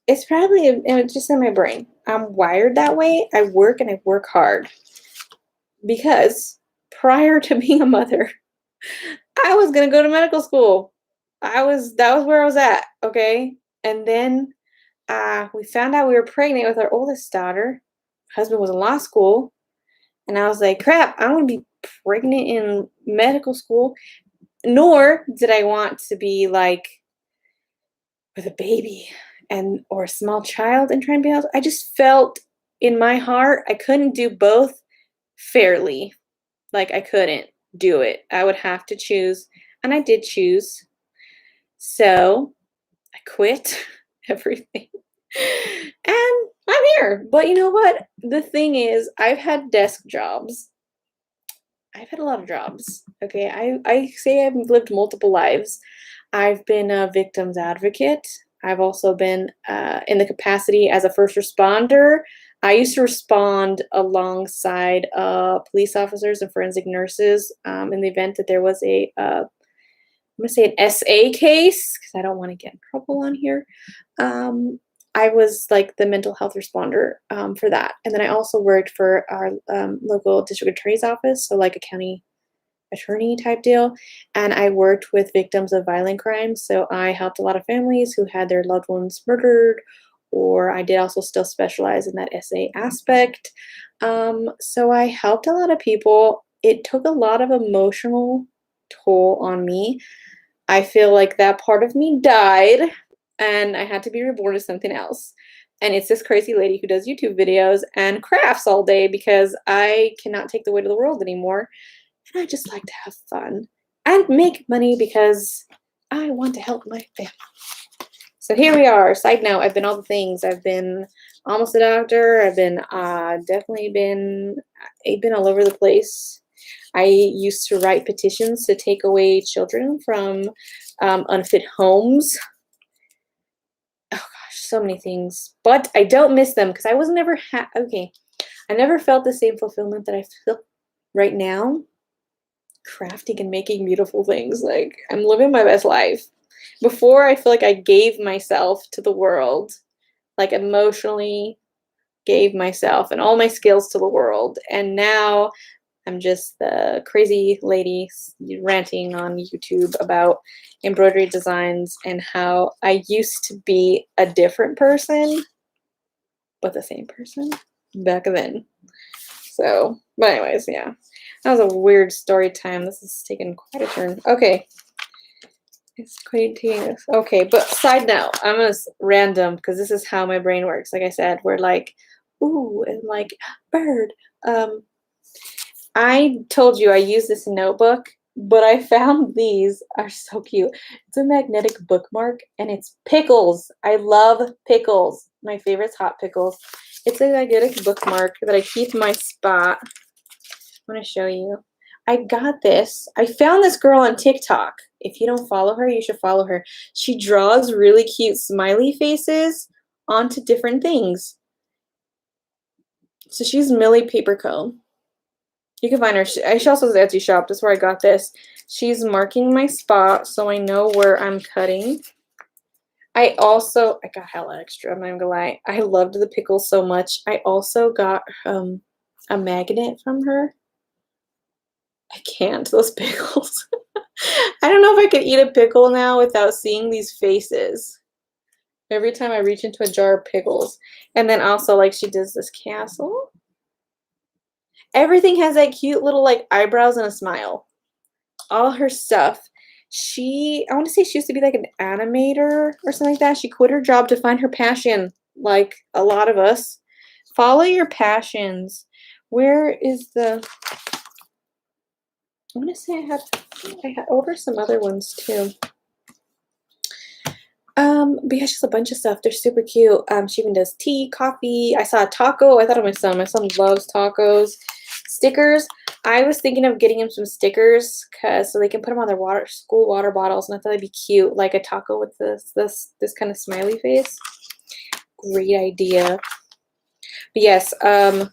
It's probably it's just in my brain. I'm wired that way. I work and I work hard. Because prior to being a mother, I was gonna go to medical school. That was where I was at, okay? And then we found out we were pregnant with our oldest daughter. Husband was in law school, and I was like, crap, I want to be pregnant in medical school. Nor did I want to be like with a baby or a small child and trying to be able. I just felt in my heart I couldn't do both fairly. Like, I couldn't do it. I would have to choose, and I did choose. So I quit everything, and I'm here. But you know what? The thing is, I've had desk jobs. I've had a lot of jobs. Okay, I say I've lived multiple lives. I've been a victim's advocate. I've also been in the capacity as a first responder. I used to respond alongside police officers and forensic nurses in the event that there was I'm going to say an SA case, because I don't want to get in trouble on here. I was like the mental health responder for that. And then I also worked for our local district attorney's office, so like a county attorney type deal. And I worked with victims of violent crimes. So I helped a lot of families who had their loved ones murdered, or I did also still specialize in that SA aspect. So I helped a lot of people. It took a lot of emotional toll on me. I feel like that part of me died, and I had to be reborn as something else. And it's this crazy lady who does YouTube videos and crafts all day because I cannot take the weight of the world anymore. And I just like to have fun. and make money because I want to help my family. So here we are. Side note, I've been all the things. I've been almost a doctor. I've been I've been all over the place. I used to write petitions to take away children from unfit homes. Oh gosh, so many things. But I don't miss them because I was never okay. I never felt the same fulfillment that I feel right now, crafting and making beautiful things. Like, I'm living my best life. Before, I feel like I gave myself to the world, like emotionally gave myself and all my skills to the world. And now I'm just the crazy lady ranting on YouTube about embroidery designs and how I used to be a different person, but the same person back then. So, but anyways, yeah. That was a weird story time. This is taking quite a turn. Okay. It's quite tedious. Okay, but side note, I'm just random because this is how my brain works. Like I said, we're like, ooh, and like bird. I told you I use this notebook, but I found these are so cute. It's a magnetic bookmark and it's pickles. I love pickles. My favorite's hot pickles. It's a magnetic bookmark that I keep in my spot. I'm going to show you. I got this. I found this girl on TikTok. If you don't follow her, you should follow her. She draws really cute smiley faces onto different things. So she's Millie Paperco. You can find her. She also has an Etsy shop. That's where I got this. She's marking my spot so I know where I'm cutting. I got hella extra. I'm not even gonna lie. I loved the pickles so much. I also got a magnet from her. I can't. Those pickles. I don't know if I could eat a pickle now without seeing these faces. Every time I reach into a jar of pickles. And then also, like, she does this castle. Everything has that cute little, like, eyebrows and a smile. All her stuff. I want to say she used to be, like, an animator or something like that. She quit her job to find her passion, like a lot of us. Follow your passions. Where is the... I want to say I had ordered some other ones too. But yeah, just a bunch of stuff. They're super cute. She even does tea, coffee. I saw a taco. I thought of my son. My son loves tacos. Stickers. I was thinking of getting him some stickers so they can put them on their school water bottles, and I thought it'd be cute, like a taco with this kind of smiley face. Great idea. But yes, I'm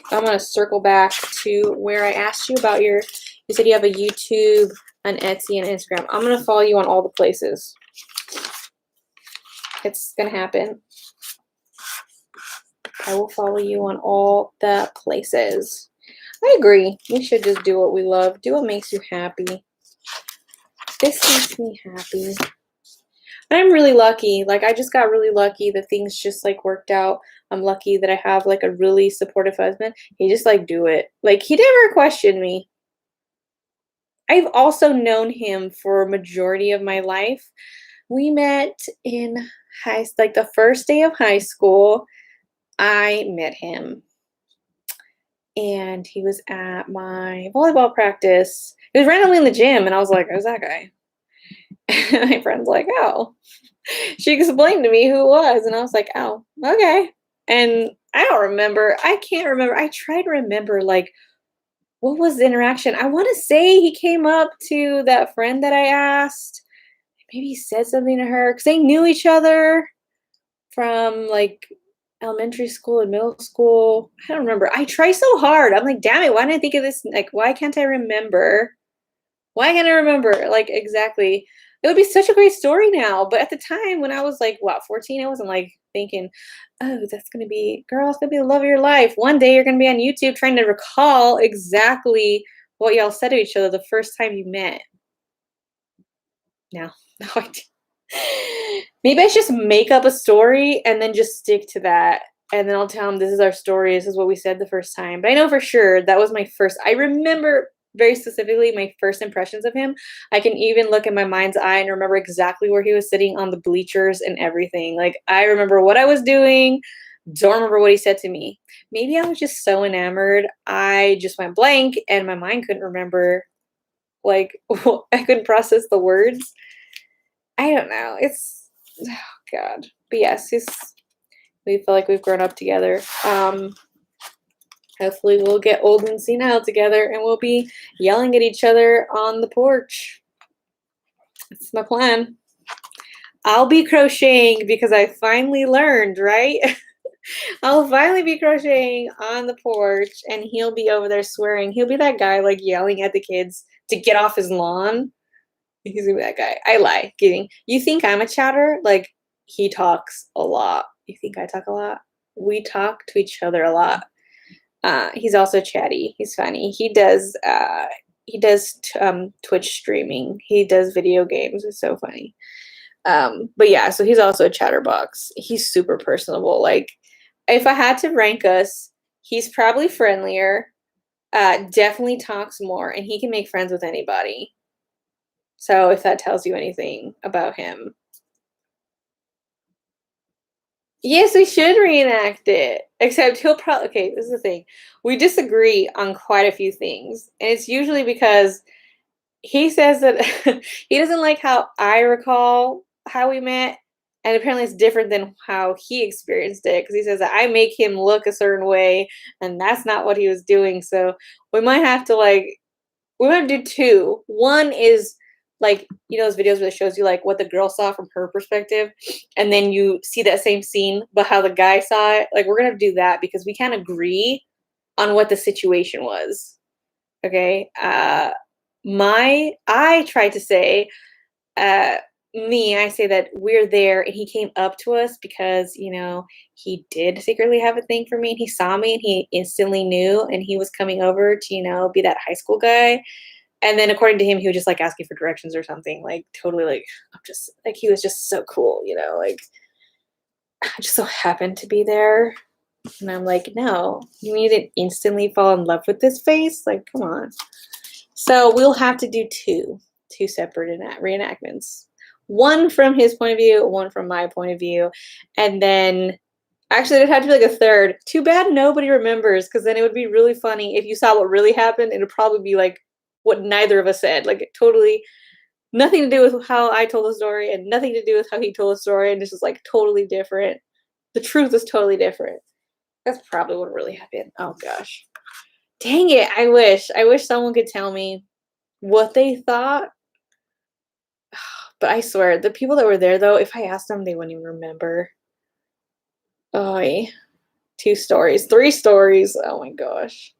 gonna circle back to where I asked you about you said you have a YouTube, an Etsy, and Instagram. I'm going to follow you on all the places. It's going to happen. I will follow you on all the places. I agree. We should just do what we love. Do what makes you happy. This makes me happy. And I'm really lucky. Like, I just got really lucky that things just, like, worked out. I'm lucky that I have, like, a really supportive husband. He just, like, do it. Like, he never questioned me. I've also known him for a majority of my life. We met in the first day of high school. I met him. And he was at my volleyball practice. He was randomly in the gym, and I was like, who's that guy? And my friend's like, oh. She explained to me who it was, and I was like, oh, okay. And I don't remember. I can't remember. I try to remember, like, what was the interaction? I want to say he came up to that friend that I asked. Maybe he said something to her because they knew each other from, like, elementary school and middle school. I don't remember. I try so hard. I'm like, damn it, why didn't I think of this? Like, why can't I remember? Why can't I remember? Like, exactly. It would be such a great story now. But at the time when I was like, 14, I wasn't like thinking, oh, that's going to be, girl, it's going to be the love of your life. One day you're going to be on YouTube trying to recall exactly what y'all said to each other the first time you met. No, I didn't. Maybe I should just make up a story and then just stick to that. And then I'll tell him this is our story. This is what we said the first time. But I know for sure that was my first. I remember very specifically my first impressions of him. I can even look in my mind's eye and remember exactly where he was sitting on the bleachers and everything. Like, I remember what I was doing. Don't remember what he said to me. Maybe I was just so enamored. I just went blank and my mind couldn't remember Like, I couldn't process the words. I don't know. It's, oh God. But yes, we feel like we've grown up together. Hopefully we'll get old and senile together and we'll be yelling at each other on the porch. That's my plan. I'll be crocheting because I finally learned, right? I'll finally be crocheting on the porch and he'll be over there swearing. He'll be that guy like yelling at the kids to get off his lawn. He's gonna be that guy. I lie. Kidding. You think I'm a chatter? Like, he talks a lot. You think I talk a lot? We talk to each other a lot. He's also chatty. He's funny. He does Twitch streaming. He does video games. It's so funny. But yeah, so he's also a chatterbox. He's super personable. Like, if I had to rank us, he's probably friendlier, definitely talks more, and he can make friends with anybody. So if that tells you anything about him. Yes, we should reenact it. Except he'll probably, okay, this is the thing. We disagree on quite a few things. And it's usually because he says that he doesn't like how I recall how we met. And apparently it's different than how he experienced it. Because he says that I make him look a certain way. And that's not what he was doing. So we might have to we might do two. One is like, you know, those videos where it shows you like what the girl saw from her perspective, and then you see that same scene, but how the guy saw it. Like, we're gonna do that because we can't agree on what the situation was. Okay. I try to say, I say that we're there and he came up to us because, you know, he did secretly have a thing for me and he saw me and he instantly knew and he was coming over to, you know, be that high school guy. And then according to him, he would just like ask you for directions or something. Like, totally, like, I'm just like, he was just so cool, you know, like, I just so happened to be there. And I'm like, no, you need to instantly fall in love with this face. Like, come on. So we'll have to do two separate reenactments. One from his point of view, one from my point of view. And then actually it'd have to be like a third. Too bad nobody remembers, because then it would be really funny if you saw what really happened. It'd probably be like what neither of us said. Like, totally nothing to do with how I told the story and nothing to do with how he told the story. And it's just like totally different. The truth is totally different. That's probably what really happened. Oh gosh. Dang it. I wish someone could tell me what they thought. But I swear, the people that were there though, if I asked them, they wouldn't even remember. Oh, 2 stories, 3 stories. Oh my gosh.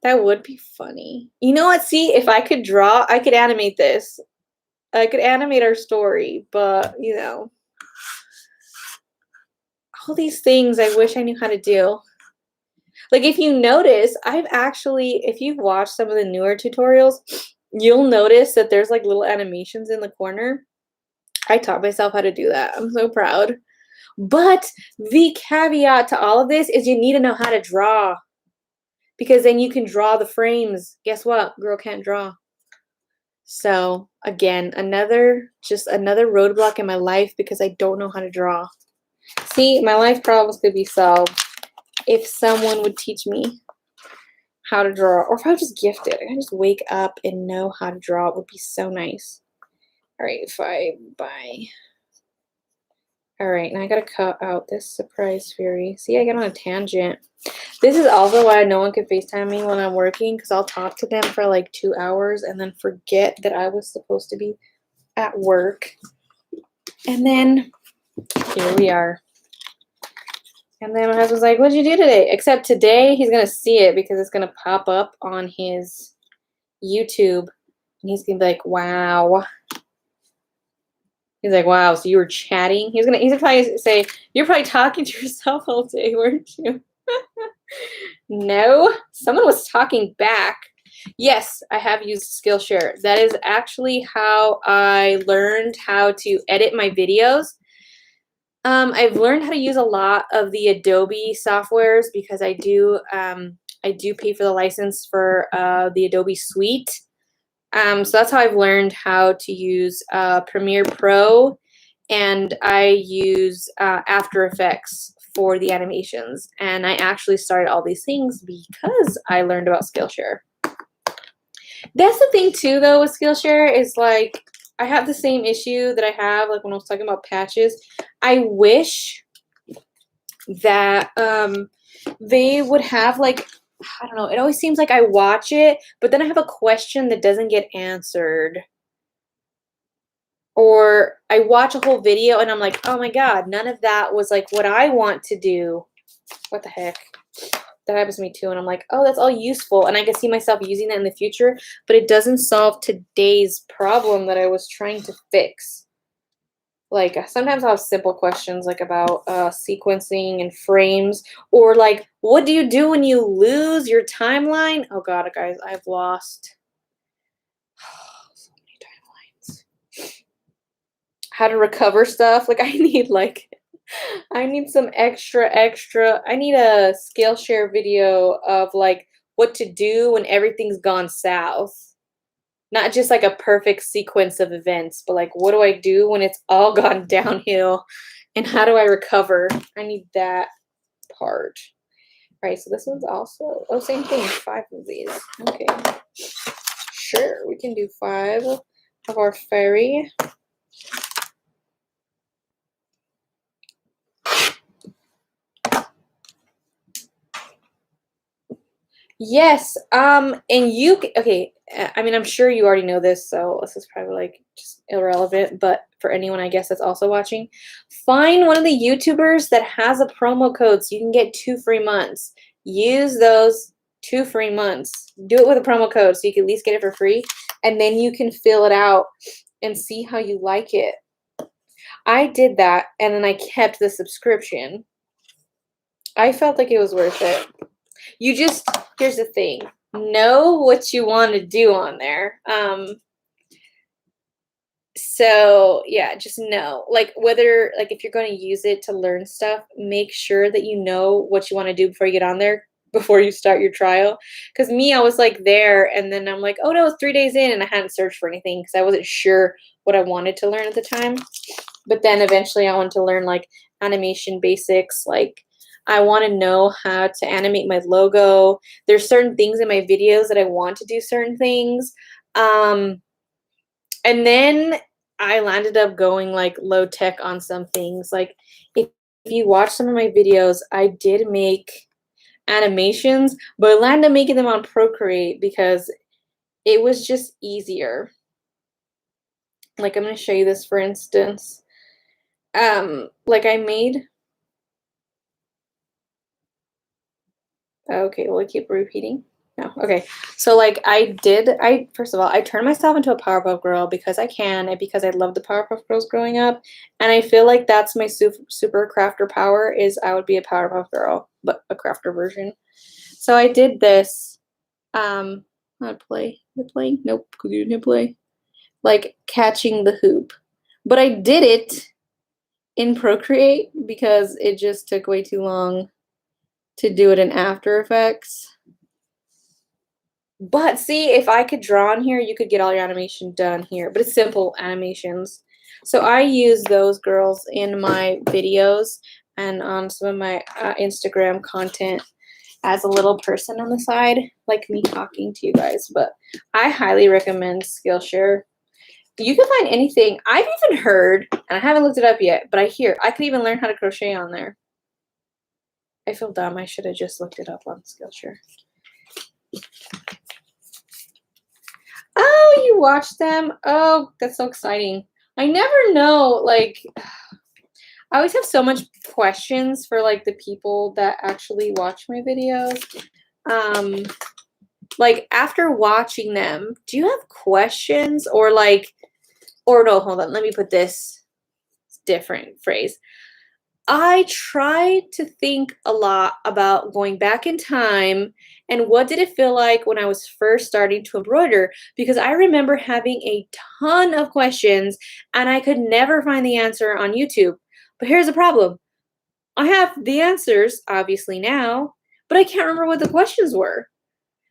That would be funny. You know what? See, if I could draw, I could animate this. I could animate our story, but, you know, all these things I wish I knew how to do. Like, if you notice, I've actually, if you've watched some of the newer tutorials, you'll notice that there's like little animations in the corner. I taught myself how to do that. I'm so proud. But the caveat to all of this is you need to know how to draw. Because then you can draw the frames. Guess what? Girl can't draw. So, again, another roadblock in my life because I don't know how to draw. See, my life problems could be solved if someone would teach me how to draw. Or if I was just gifted. I could just wake up and know how to draw. It would be so nice. All right, if I buy... All right, now I gotta cut out this surprise fairy. See, I get on a tangent. This is also why no one can FaceTime me when I'm working, because I'll talk to them for like 2 hours and then forget that I was supposed to be at work. And then here we are. And then my husband's like, what'd you do today? Except today he's gonna see it because it's gonna pop up on his YouTube. And he's gonna be like, wow. He's like, wow, so you were chatting? He's gonna probably say, you're probably talking to yourself all day, weren't you? No, someone was talking back. Yes, I have used Skillshare. That is actually how I learned how to edit my videos. I've learned how to use a lot of the Adobe softwares because I do pay for the license for the Adobe Suite. So that's how I've learned how to use Premiere Pro, and I use After Effects for the animations. And I actually started all these things because I learned about Skillshare. That's the thing too, though, with Skillshare is like I have the same issue that I have like when I was talking about patches. I wish that they would have like, I don't know, it always seems like I watch it, but then I have a question that doesn't get answered. Or I watch a whole video and I'm like, oh my God, none of that was like what I want to do. What the heck? That happens to me too. And I'm like, oh, that's all useful. And I can see myself using that in the future, but it doesn't solve today's problem that I was trying to fix. Like sometimes I'll have simple questions like about sequencing and frames, or like, what do you do when you lose your timeline? Oh God, guys, I've lost so many timelines. How to recover stuff. Like I need some extra. I need a Skillshare video of like what to do when everything's gone south. Not just like a perfect sequence of events, but like what do I do when it's all gone downhill and how do I recover? I need that part. All right, so this one's also, oh, same thing, 5 of these. Okay, sure, we can do 5 of our fairy. Yes, and you, okay, I mean, I'm sure you already know this, so this is probably like just irrelevant, but for anyone, I guess, that's also watching, find one of the YouTubers that has a promo code so you can get 2 free months. Use those 2 free months. Do it with a promo code so you can at least get it for free, and then you can fill it out and see how you like it. I did that, and then I kept the subscription. I felt like it was worth it. You just, here's the thing, know what you want to do on there. So yeah, just know, like whether, like if you're going to use it to learn stuff, make sure that you know what you want to do before you get on there, before you start your trial. Because me, I was like there, and then I'm like, oh no, it's 3 days in, and I hadn't searched for anything because I wasn't sure what I wanted to learn at the time. But then eventually I wanted to learn like animation basics, like I want to know how to animate my logo. There's certain things in my videos that I want to do certain things. And then I landed up going like low tech on some things. Like if you watch some of my videos, I did make animations, but I landed up making them on Procreate because it was just easier. Like I'm going to show you this, for instance. Like I made, okay, will I keep repeating? No. Okay. So like first of all, I turned myself into a Powerpuff Girl because I can and because I loved the Powerpuff Girls growing up. And I feel like that's my super crafter power is I would be a Powerpuff Girl, but a crafter version. So I did this. Not play. The play? Nope. Could you hit play? Like catching the hoop. But I did it in Procreate because it just took way too long to do it in After Effects. But see, if I could draw on here, you could get all your animation done here. But it's simple animations. So I use those girls in my videos and on some of my Instagram content as a little person on the side, like me talking to you guys. But I highly recommend Skillshare. You can find anything. I've even heard, and I haven't looked it up yet, but I hear I could even learn how to crochet on there. I feel dumb. I should have just looked it up on Skillshare. Oh, you watch them? Oh, that's so exciting. I never know, like, I always have so much questions for, like, the people that actually watch my videos. Like, after watching them, do you have questions or, like, or no, hold on, let me put this different phrase. I try to think a lot about going back in time and what did it feel like when I was first starting to embroider, because I remember having a ton of questions and I could never find the answer on YouTube. But here's the problem. I have the answers obviously now, but I can't remember what the questions were.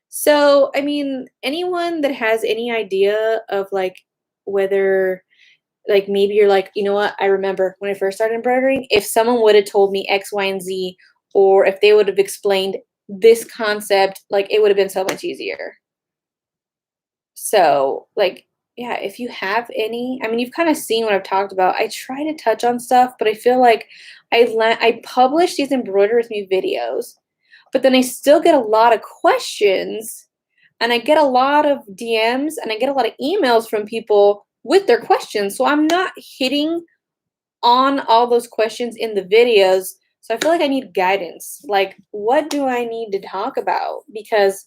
So, I mean, anyone that has any idea of like whether like maybe you're like, you know what, I remember when I first started embroidering, if someone would have told me X, Y, and Z, or if they would have explained this concept, like it would have been so much easier. So, like, yeah, if you have any, I mean, you've kind of seen what I've talked about. I try to touch on stuff, but I feel like I publish these embroider with me videos, but then I still get a lot of questions, and I get a lot of DMs, and I get a lot of emails from people with their questions. So I'm not hitting on all those questions in the videos. So I feel like I need guidance. Like, what do I need to talk about? Because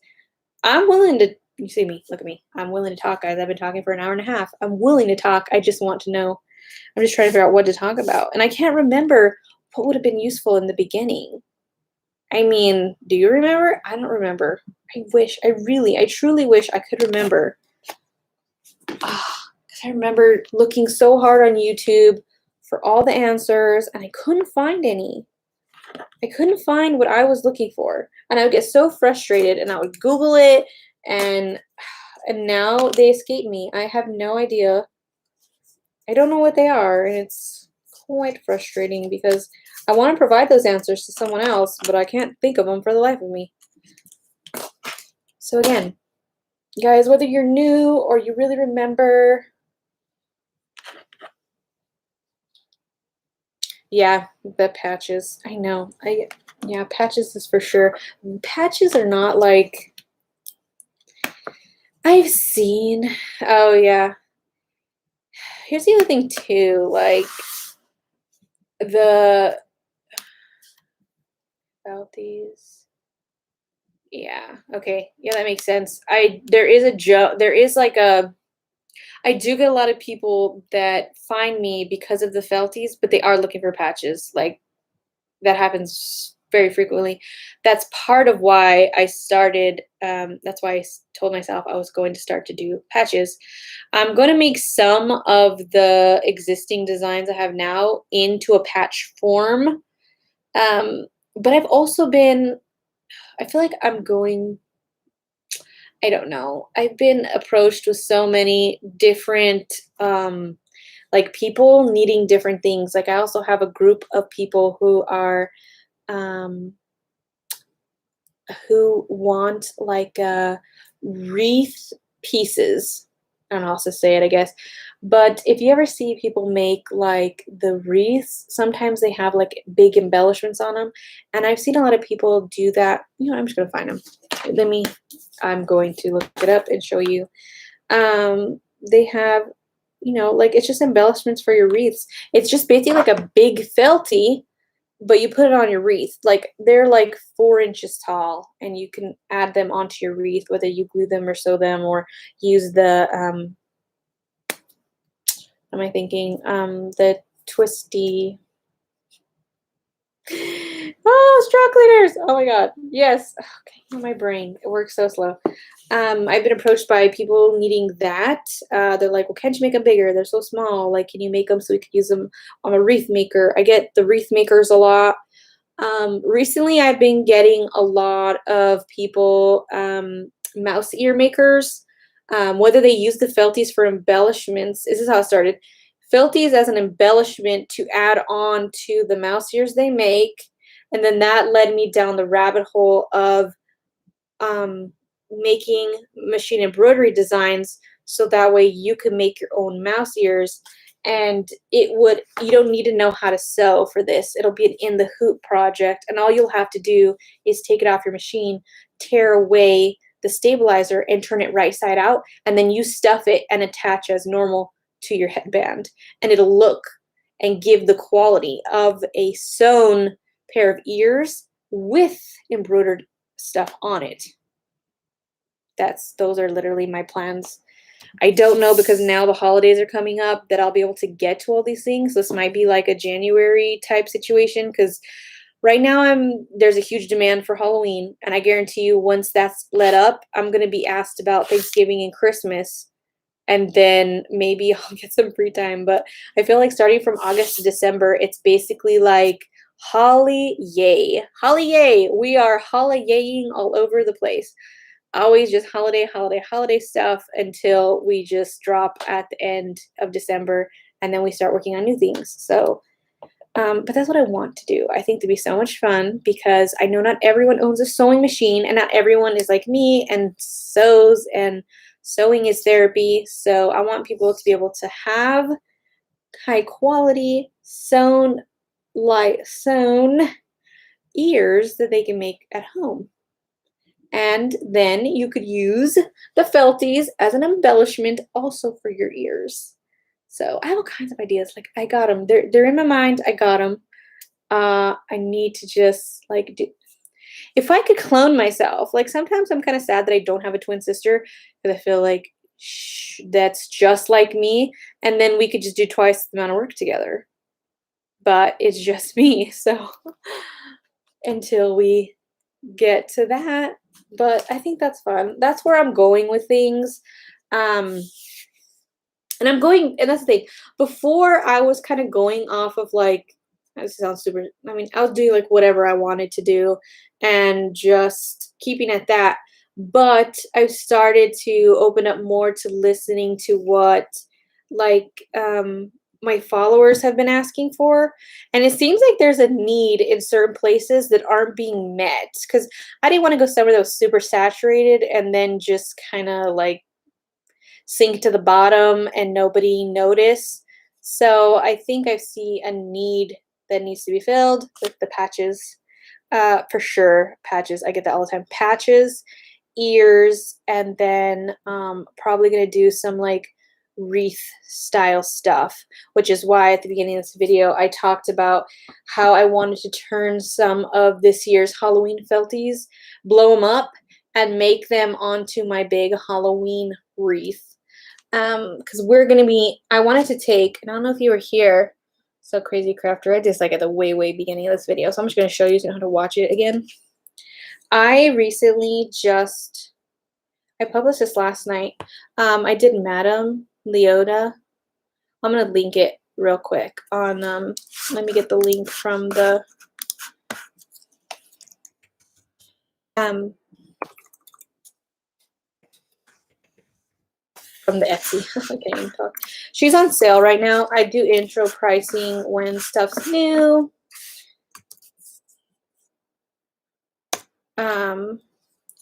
I'm willing to, you see me, look at me. I'm willing to talk, guys. I've been talking for an hour and a half. I'm willing to talk. I just want to know. I'm just trying to figure out what to talk about. And I can't remember what would have been useful in the beginning. I mean, do you remember? I don't remember. I truly wish I could remember. Because I remember looking so hard on YouTube for all the answers, and I couldn't find any. I couldn't find what I was looking for. And I would get so frustrated, and I would Google it, and now they escape me. I have no idea. I don't know what they are, and it's quite frustrating because I want to provide those answers to someone else, but I can't think of them for the life of me. So again, guys, whether you're new or you really remember, yeah, the patches. I know. Yeah, patches is for sure. Patches are not like I've seen. Oh yeah. Here's the other thing too, like the Felties. Yeah, okay. Yeah, that makes sense. There is a joke. There is like a I do get a lot of people that find me because of the Felties, but they are looking for patches. Like that happens very frequently. That's part of why I started. That's why I told myself I was going to start to do patches. I'm going to make some of the existing designs I have now into a patch form. But I've also been, I feel like I'm going, I don't know. I've been approached with so many different like people needing different things. Like I also have a group of people um who want like wreath pieces. I don't know how else to say it, I guess. But if you ever see people make like the wreaths, sometimes they have like big embellishments on them. And I've seen a lot of people do that. You know, I'm just going to find them. I'm going to look it up and show you. They have, you know, like it's just embellishments for your wreaths. It's just basically like a big felty, but you put it on your wreath. Like they're like 4 inches tall, and you can add them onto your wreath, whether you glue them or sew them or use the am I thinking the twisty straw cleaners. Oh my god, yes. Okay, my brain, it works so slow. I've been approached by people needing that. They're like, well, can't you make them bigger? They're so small. Like, can you make them so we could use them on a wreath maker? I get the wreath makers a lot. Recently, I've been getting a lot of people mouse ear makers. Whether they use the Felties for embellishments. This is how it started. Felties as an embellishment to add on to the mouse ears they make. And then that led me down the rabbit hole of making machine embroidery designs so that way you can make your own mouse ears. And you don't need to know how to sew for this. It'll be an in the hoop project, and all you'll have to do is take it off your machine, tear away the stabilizer and turn it right side out, and then you stuff it and attach as normal to your headband, and it'll look and give the quality of a sewn pair of ears with embroidered stuff on it. Those are literally my plans. I don't know, because now the holidays are coming up, that I'll be able to get to all these things. This might be like a January type situation, because right now there's a huge demand for Halloween, and I guarantee you once that's let up, I'm going to be asked about Thanksgiving and Christmas, and then maybe I'll get some free time. But I feel like starting from August to December, it's basically like holly yay. Holly yay. We are holly-yaying all over the place. Always just holiday stuff until we just drop at the end of December, and then we start working on new things. So, but that's what I want to do. I think it'd be so much fun, because I know not everyone owns a sewing machine, and not everyone is like me and sews and Sewing is therapy, so I want people to be able to have high quality sewn ears that they can make at home. And then you could use the Felties as an embellishment also for your ears. So I have all kinds of ideas. Like I got them. They're in my mind. I got them. I need to just like do. If I could clone myself, like sometimes I'm kind of sad that I don't have a twin sister because I feel like that's just like me, and then we could just do twice the amount of work together. But it's just me. So until we get to that, but I think that's fun. That's where I'm going with things. And I'm going, and that's the thing. Before I was kind of going off of like, this sounds super, I mean, I was doing like whatever I wanted to do and just keeping at that. But I've started to open up more to listening to what like my followers have been asking for. And it seems like there's a need in certain places that aren't being met. Because I didn't want to go somewhere that was super saturated and then just kind of like sink to the bottom and nobody notice. So I think I see a need that needs to be filled with the patches. For sure, patches. I get that all the time. Patches, ears, and then probably going to do some like wreath style stuff, which is why at the beginning of this video I talked about how I wanted to turn some of this year's Halloween Felties, blow them up, and make them onto my big Halloween wreath. Because we're gonna be, I wanted to take, and I don't know if you were here, so Crazy Crafter, I just like at the way beginning of this video, so I'm just gonna show you so you know how to watch it again. I recently just, I published this last night. I did Madame Leota. I'm gonna link it real quick on, let me get the link from the, from the Etsy. I can't even talk. She's on sale right now. I do intro pricing when stuff's new.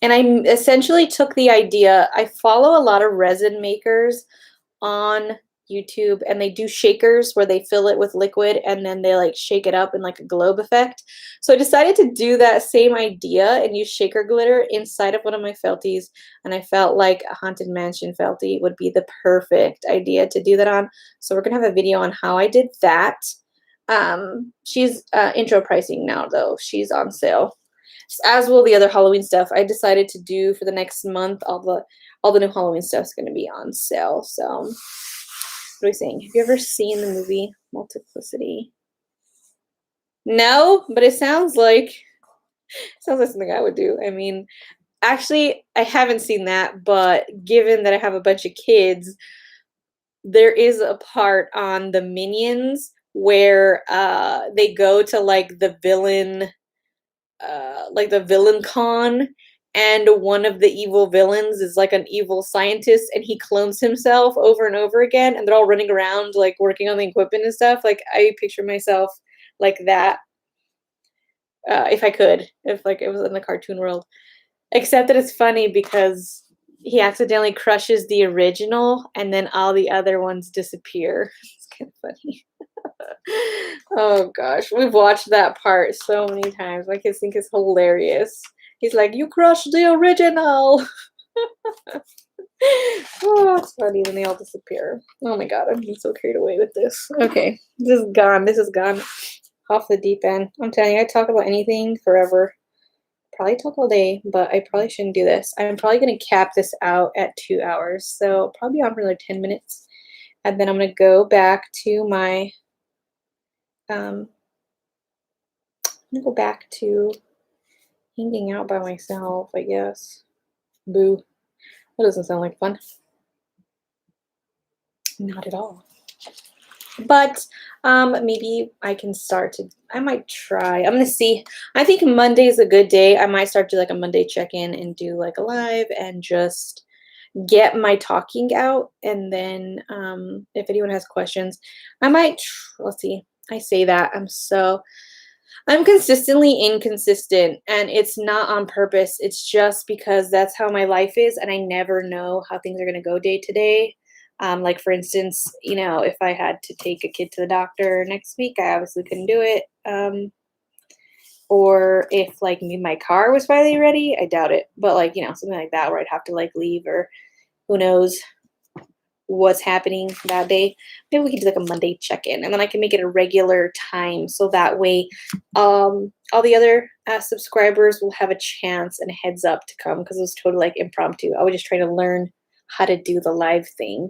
And I essentially took the idea, I follow a lot of resin makers on YouTube, and they do shakers where they fill it with liquid and then they like shake it up in like a globe effect. So I decided to do that same idea and use shaker glitter inside of one of my Felties, and I felt like a Haunted Mansion Feltie would be the perfect idea to do that on. So we're gonna have a video on how I did that. She's intro pricing now though. She's on sale. As will the other Halloween stuff. I decided to do for the next month, all the new Halloween stuff is going to be on sale. So, what are we saying? Have you ever seen the movie Multiplicity? No, but it sounds like something I would do. I mean, actually, I haven't seen that, but given that I have a bunch of kids, there is a part on the Minions where they go to like the villain con, and one of the evil villains is like an evil scientist, and he clones himself over and over again, and they're all running around like working on the equipment and stuff. Like I picture myself like that, if I could, if like it was in the cartoon world. Except that it's funny because he accidentally crushes the original and then all the other ones disappear. It's kind of funny. Oh gosh, we've watched that part so many times. My kids think it's hilarious. He's like, "You crushed the original." Oh, it's funny. Then they all disappear. Oh my god, I'm getting so carried away with this. Okay, this is gone. This is gone off the deep end. I'm telling you, I talk about anything forever. Probably talk all day, but I probably shouldn't do this. I'm probably going to cap this out at 2 hours. So probably on for like 10 minutes. And then I'm going to go back to my, I'm going to go back to hanging out by myself, I guess. Boo. That doesn't sound like fun. Not at all. But maybe I can start to, I might try. I'm going to see. I think Monday is a good day. I might start to do like a Monday check-in and do like a live and just get my talking out. And then if anyone has questions, I might, let's see. I say that. I'm consistently inconsistent, and it's not on purpose. It's just because that's how my life is, and I never know how things are going to go day to day. Like for instance, you know, if I had to take a kid to the doctor next week, I obviously couldn't do it. Or if like my car was finally ready, I doubt it. But like, you know, something like that where I'd have to like leave, or who knows what's happening that day. Maybe we can do like a Monday check-in, and then I can make it a regular time, so that way all the other subscribers will have a chance and a heads up to come, because it was totally like impromptu. I was just trying to learn how to do the live thing.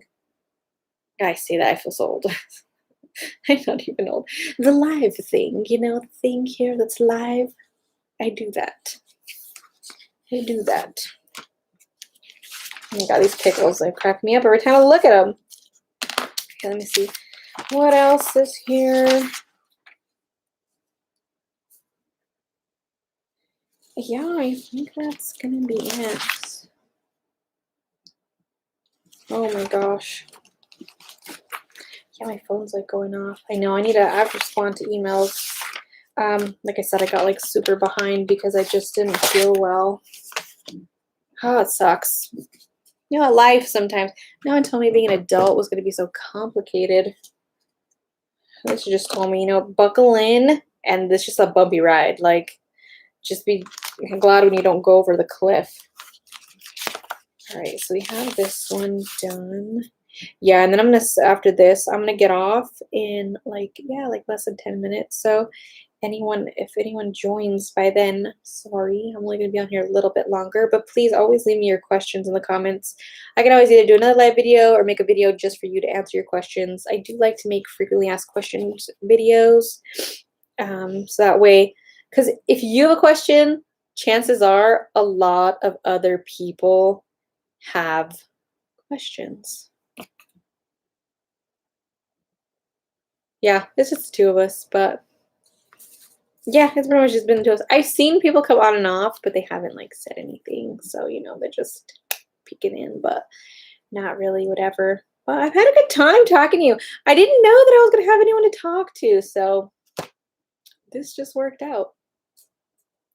I say that, I feel so old. I'm not even old. The live thing, you know, the thing here that's live. I do that. I do that. I got these pickles. They crack me up every time I look at them. Okay, let me see. What else is here? Yeah, I think that's gonna be it. Oh my gosh. Yeah, my phone's like going off. I know, I have to respond to emails. Like I said, I got like super behind because I just didn't feel well. Oh, it sucks. You know, life sometimes. No one told me being an adult was gonna be so complicated. They should just told me, you know, buckle in, and this is just a bumpy ride. Like, just be glad when you don't go over the cliff. All right, so we have this one done. Yeah, and then after this, I'm gonna get off in like, yeah, like less than 10 minutes. So if anyone joins by then, sorry, I'm only gonna be on here a little bit longer, but please always leave me your questions in the comments. I can always either do another live video or make a video just for you to answer your questions. I do like to make frequently asked questions videos. So that way, because if you have a question, chances are a lot of other people have questions. Yeah, it's just the two of us, but yeah, it's pretty much just been the two of us. I've seen people come on and off, but they haven't like said anything, so you know, they're just peeking in, but not really whatever. But I've had a good time talking to you. I didn't know that I was gonna have anyone to talk to, so this just worked out.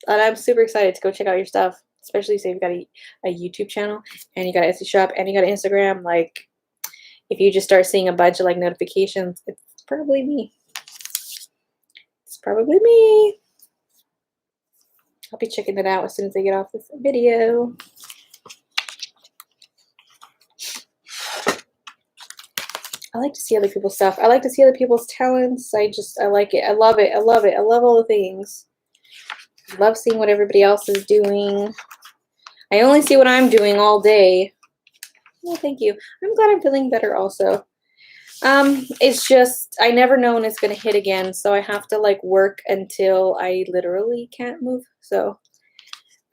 And I'm super excited to go check out your stuff, especially say you've got a YouTube channel and you got an Etsy shop and you got an Instagram. Like, if you just start seeing a bunch of like notifications, it's probably me. It's probably me. I'll be checking it out as soon as I get off this video. I like to see other people's stuff. I like to see other people's talents. I like it. I love it. I love it. I love all the things. I love seeing what everybody else is doing. I only see what I'm doing all day. Well, thank you. I'm glad I'm feeling better also. It's just, I never know when it's going to hit again, so I have to like work until I literally can't move. So,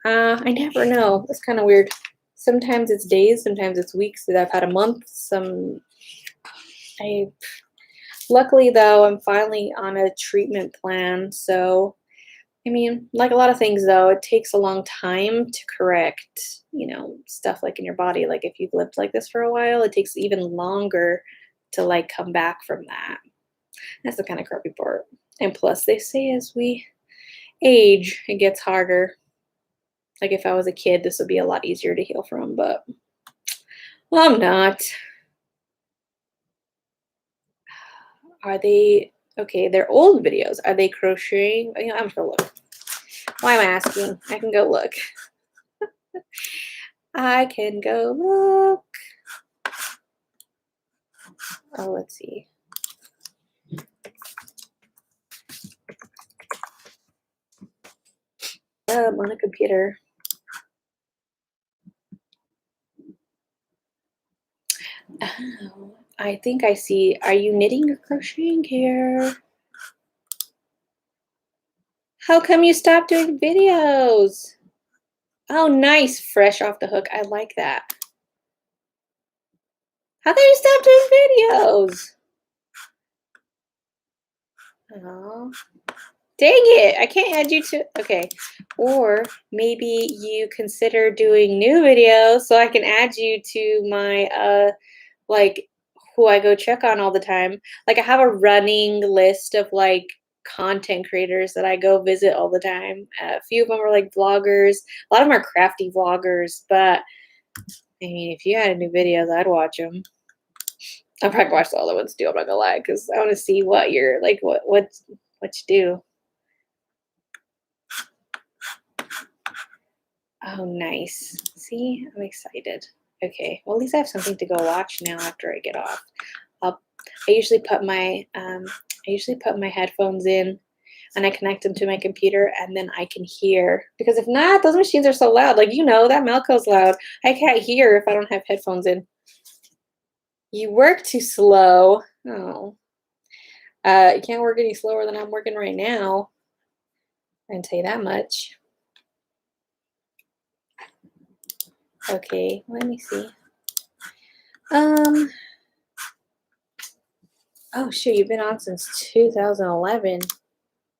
I never know. It's kind of weird. Sometimes it's days, sometimes it's weeks that I've had a month. Luckily though, I'm finally on a treatment plan. So, I mean, like a lot of things though, it takes a long time to correct, you know, stuff like in your body. Like if you've lived like this for a while, it takes even longer to like come back from that. That's the kind of crappy part. And plus they say as we age, it gets harder. Like if I was a kid, this would be a lot easier to heal from, but well, I'm not. Are they okay? They're old videos. Are they crocheting? You know, I'm gonna look. Why am I asking? I can go look. I can go look. Oh, let's see. I'm on a computer. Oh, I think I see. Are you knitting or crocheting here? How come you stopped doing videos? Oh, nice. Fresh off the hook. I like that. How come you stopped doing videos? Oh, dang it. I can't add you to. Okay. Or maybe you consider doing new videos so I can add you to my, like, who I go check on all the time. Like, I have a running list of, like, content creators that I go visit all the time. A few of them are like vloggers. A lot of them are crafty vloggers, but I mean, if you had new videos, I'd watch them. I'll probably watch the other ones too. I'm not gonna lie, because I want to see what you're like, what you do. Oh, nice. See, I'm excited. Okay, well, at least I have something to go watch now after I get off. I usually put my headphones in, and I connect them to my computer, and then I can hear. Because if not, those machines are so loud. Like, you know, that Melco's loud. I can't hear if I don't have headphones in. You work too slow. Oh. You can't work any slower than I'm working right now. I can tell you that much. Okay, let me see. Oh shoot, you've been on since 2011.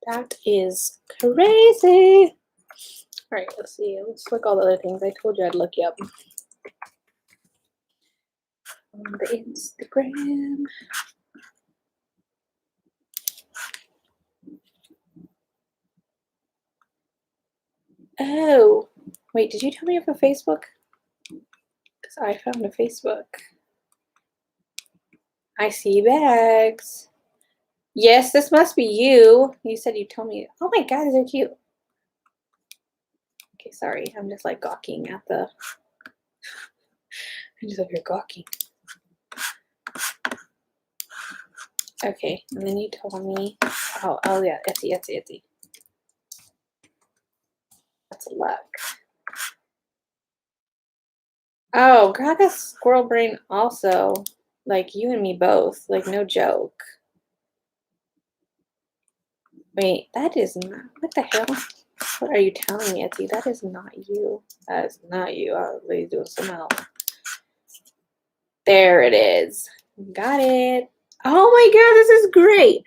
That is crazy. All right, let's see. Let's look all the other things. I told you I'd look you up. On the Instagram. Oh, wait, did you tell me you have a Facebook? Because I found a Facebook. I see bags. Yes, this must be you. You said you told me. Oh my God, these are cute. Okay, sorry. I'm just like gawking at the. I'm just over here gawking. Okay, and then you told me. Oh yeah, Etsy. That's luck. Oh, God, I got squirrel brain also. Like you and me both. Like, no joke. Wait, that is not. What the hell? What are you telling me, Etsy? That is not you. That is not you. I'll let you do it somehow. There it is. Got it. Oh my God, this is great.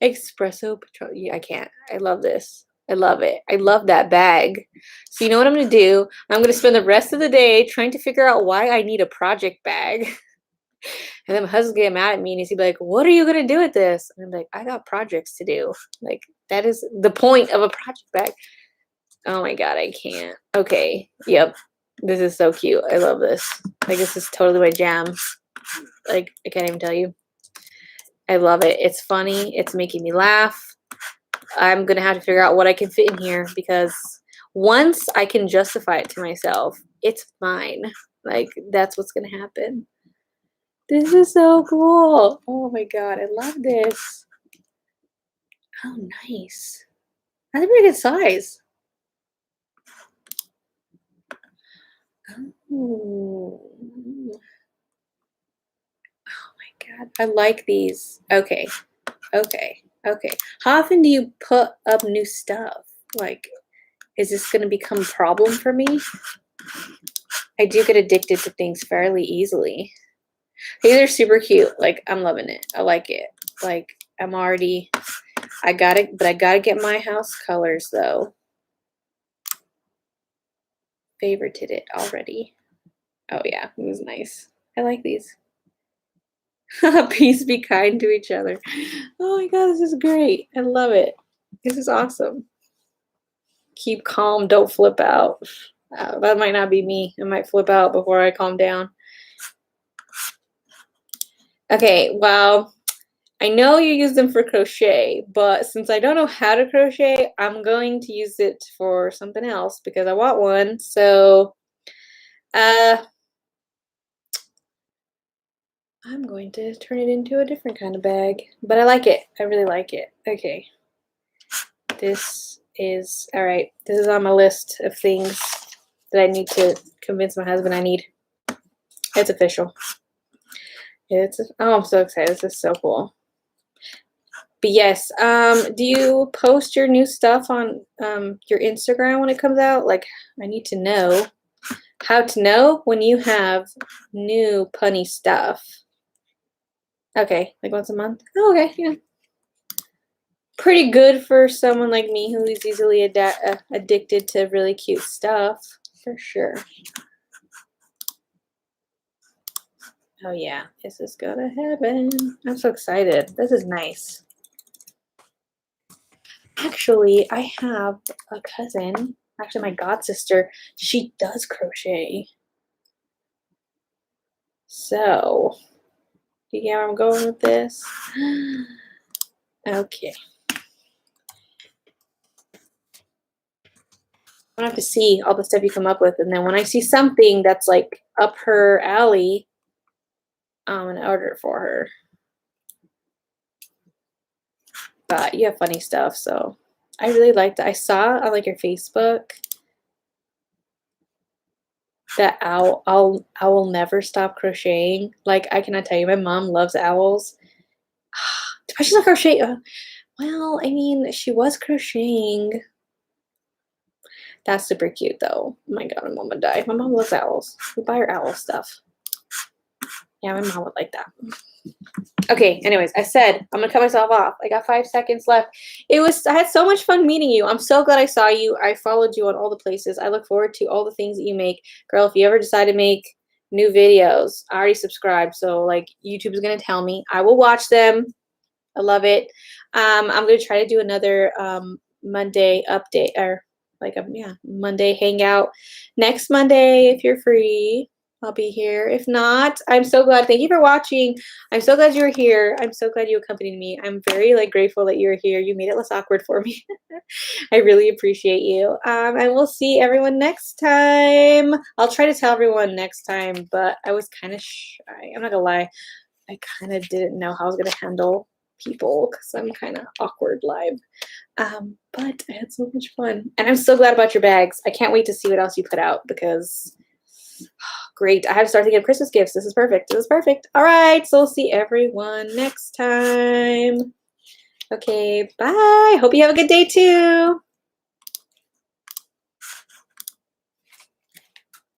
Espresso Patron. Yeah, I can't. I love this. I love it. I love that bag. So you know what I'm going to do? I'm going to spend the rest of the day trying to figure out why I need a project bag. And then my husband get mad at me and he's like, what are you going to do with this? And I'm like, I got projects to do. Like, that is the point of a project bag. Oh my God, I can't. Okay. Yep. This is so cute. I love this. Like, this is totally my jam. Like, I can't even tell you. I love it. It's funny. It's making me laugh. I'm going to have to figure out what I can fit in here because once I can justify it to myself, it's fine. Like, that's what's going to happen. This is so cool. Oh my God, I love this. Oh, nice. That's a pretty good size. Oh. Oh my God, I like these. Okay. How often do you put up new stuff? Like, is this going to become a problem for me? I do get addicted to things fairly easily. These are super cute. Like, I'm loving it. I like it. Like, I gotta get my house colors though. Favorited it already. Oh yeah, it was nice. I like these. Peace, be kind to each other. Oh my God, this is great. I love it. This is awesome. Keep calm, don't flip out. That might not be me. I might flip out before I calm down. Okay, well, I know you use them for crochet, but since I don't know how to crochet, I'm going to use it for something else because I want one. So, I'm going to turn it into a different kind of bag, but I like it. I really like it. Okay. This is, all right, this is on my list of things that I need to convince my husband I need. It's official. Oh, I'm so excited. This is so cool. But yes, do you post your new stuff on your Instagram when it comes out? Like, I need to know how to know when you have new punny stuff. Okay, like once a month? Oh, okay, yeah. Pretty good for someone like me who is easily addicted to really cute stuff, for sure. Oh yeah, this is gonna happen. I'm so excited. This is nice. Actually, I have a cousin, actually my god sister, she does crochet. So, do you get where I'm going with this? Okay. I have to see all the stuff you come up with, and then when I see something that's like up her alley, I'm gonna order it for her. But you have funny stuff, so I really liked it. I saw on like your Facebook that owl never stop crocheting. Like I cannot tell you, my mom loves owls. But she's not crochet. Well, I mean, she was crocheting. That's super cute though. Oh my god, my mom would die. My mom loves owls. We buy her owl stuff. Yeah, my mom would like that. Okay, anyways, I said I'm gonna cut myself off. I got 5 seconds left. I had so much fun meeting you. I'm so glad I saw you. I followed you on all the places. I look forward to all the things that you make. Girl, if you ever decide to make new videos, I already subscribed. So like YouTube is gonna tell me. I will watch them. I love it. I'm gonna try to do another Monday update or like a Monday hangout next Monday if you're free. I'll be here. If not, I'm so glad. Thank you for watching. I'm so glad you were here. I'm so glad you accompanied me. I'm very like grateful that you're here. You made it less awkward for me. I really appreciate you. And we'll see everyone next time. I'll try to tell everyone next time, but I was kind of shy. I'm not gonna lie. I kind of didn't know how I was gonna handle people because I'm kind of awkward live. But I had so much fun. And I'm so glad about your bags. I can't wait to see what else you put out because great. I have to start thinking of Christmas gifts. This is perfect. This is perfect. All right. So we'll see everyone next time. Okay. Bye. Hope you have a good day too.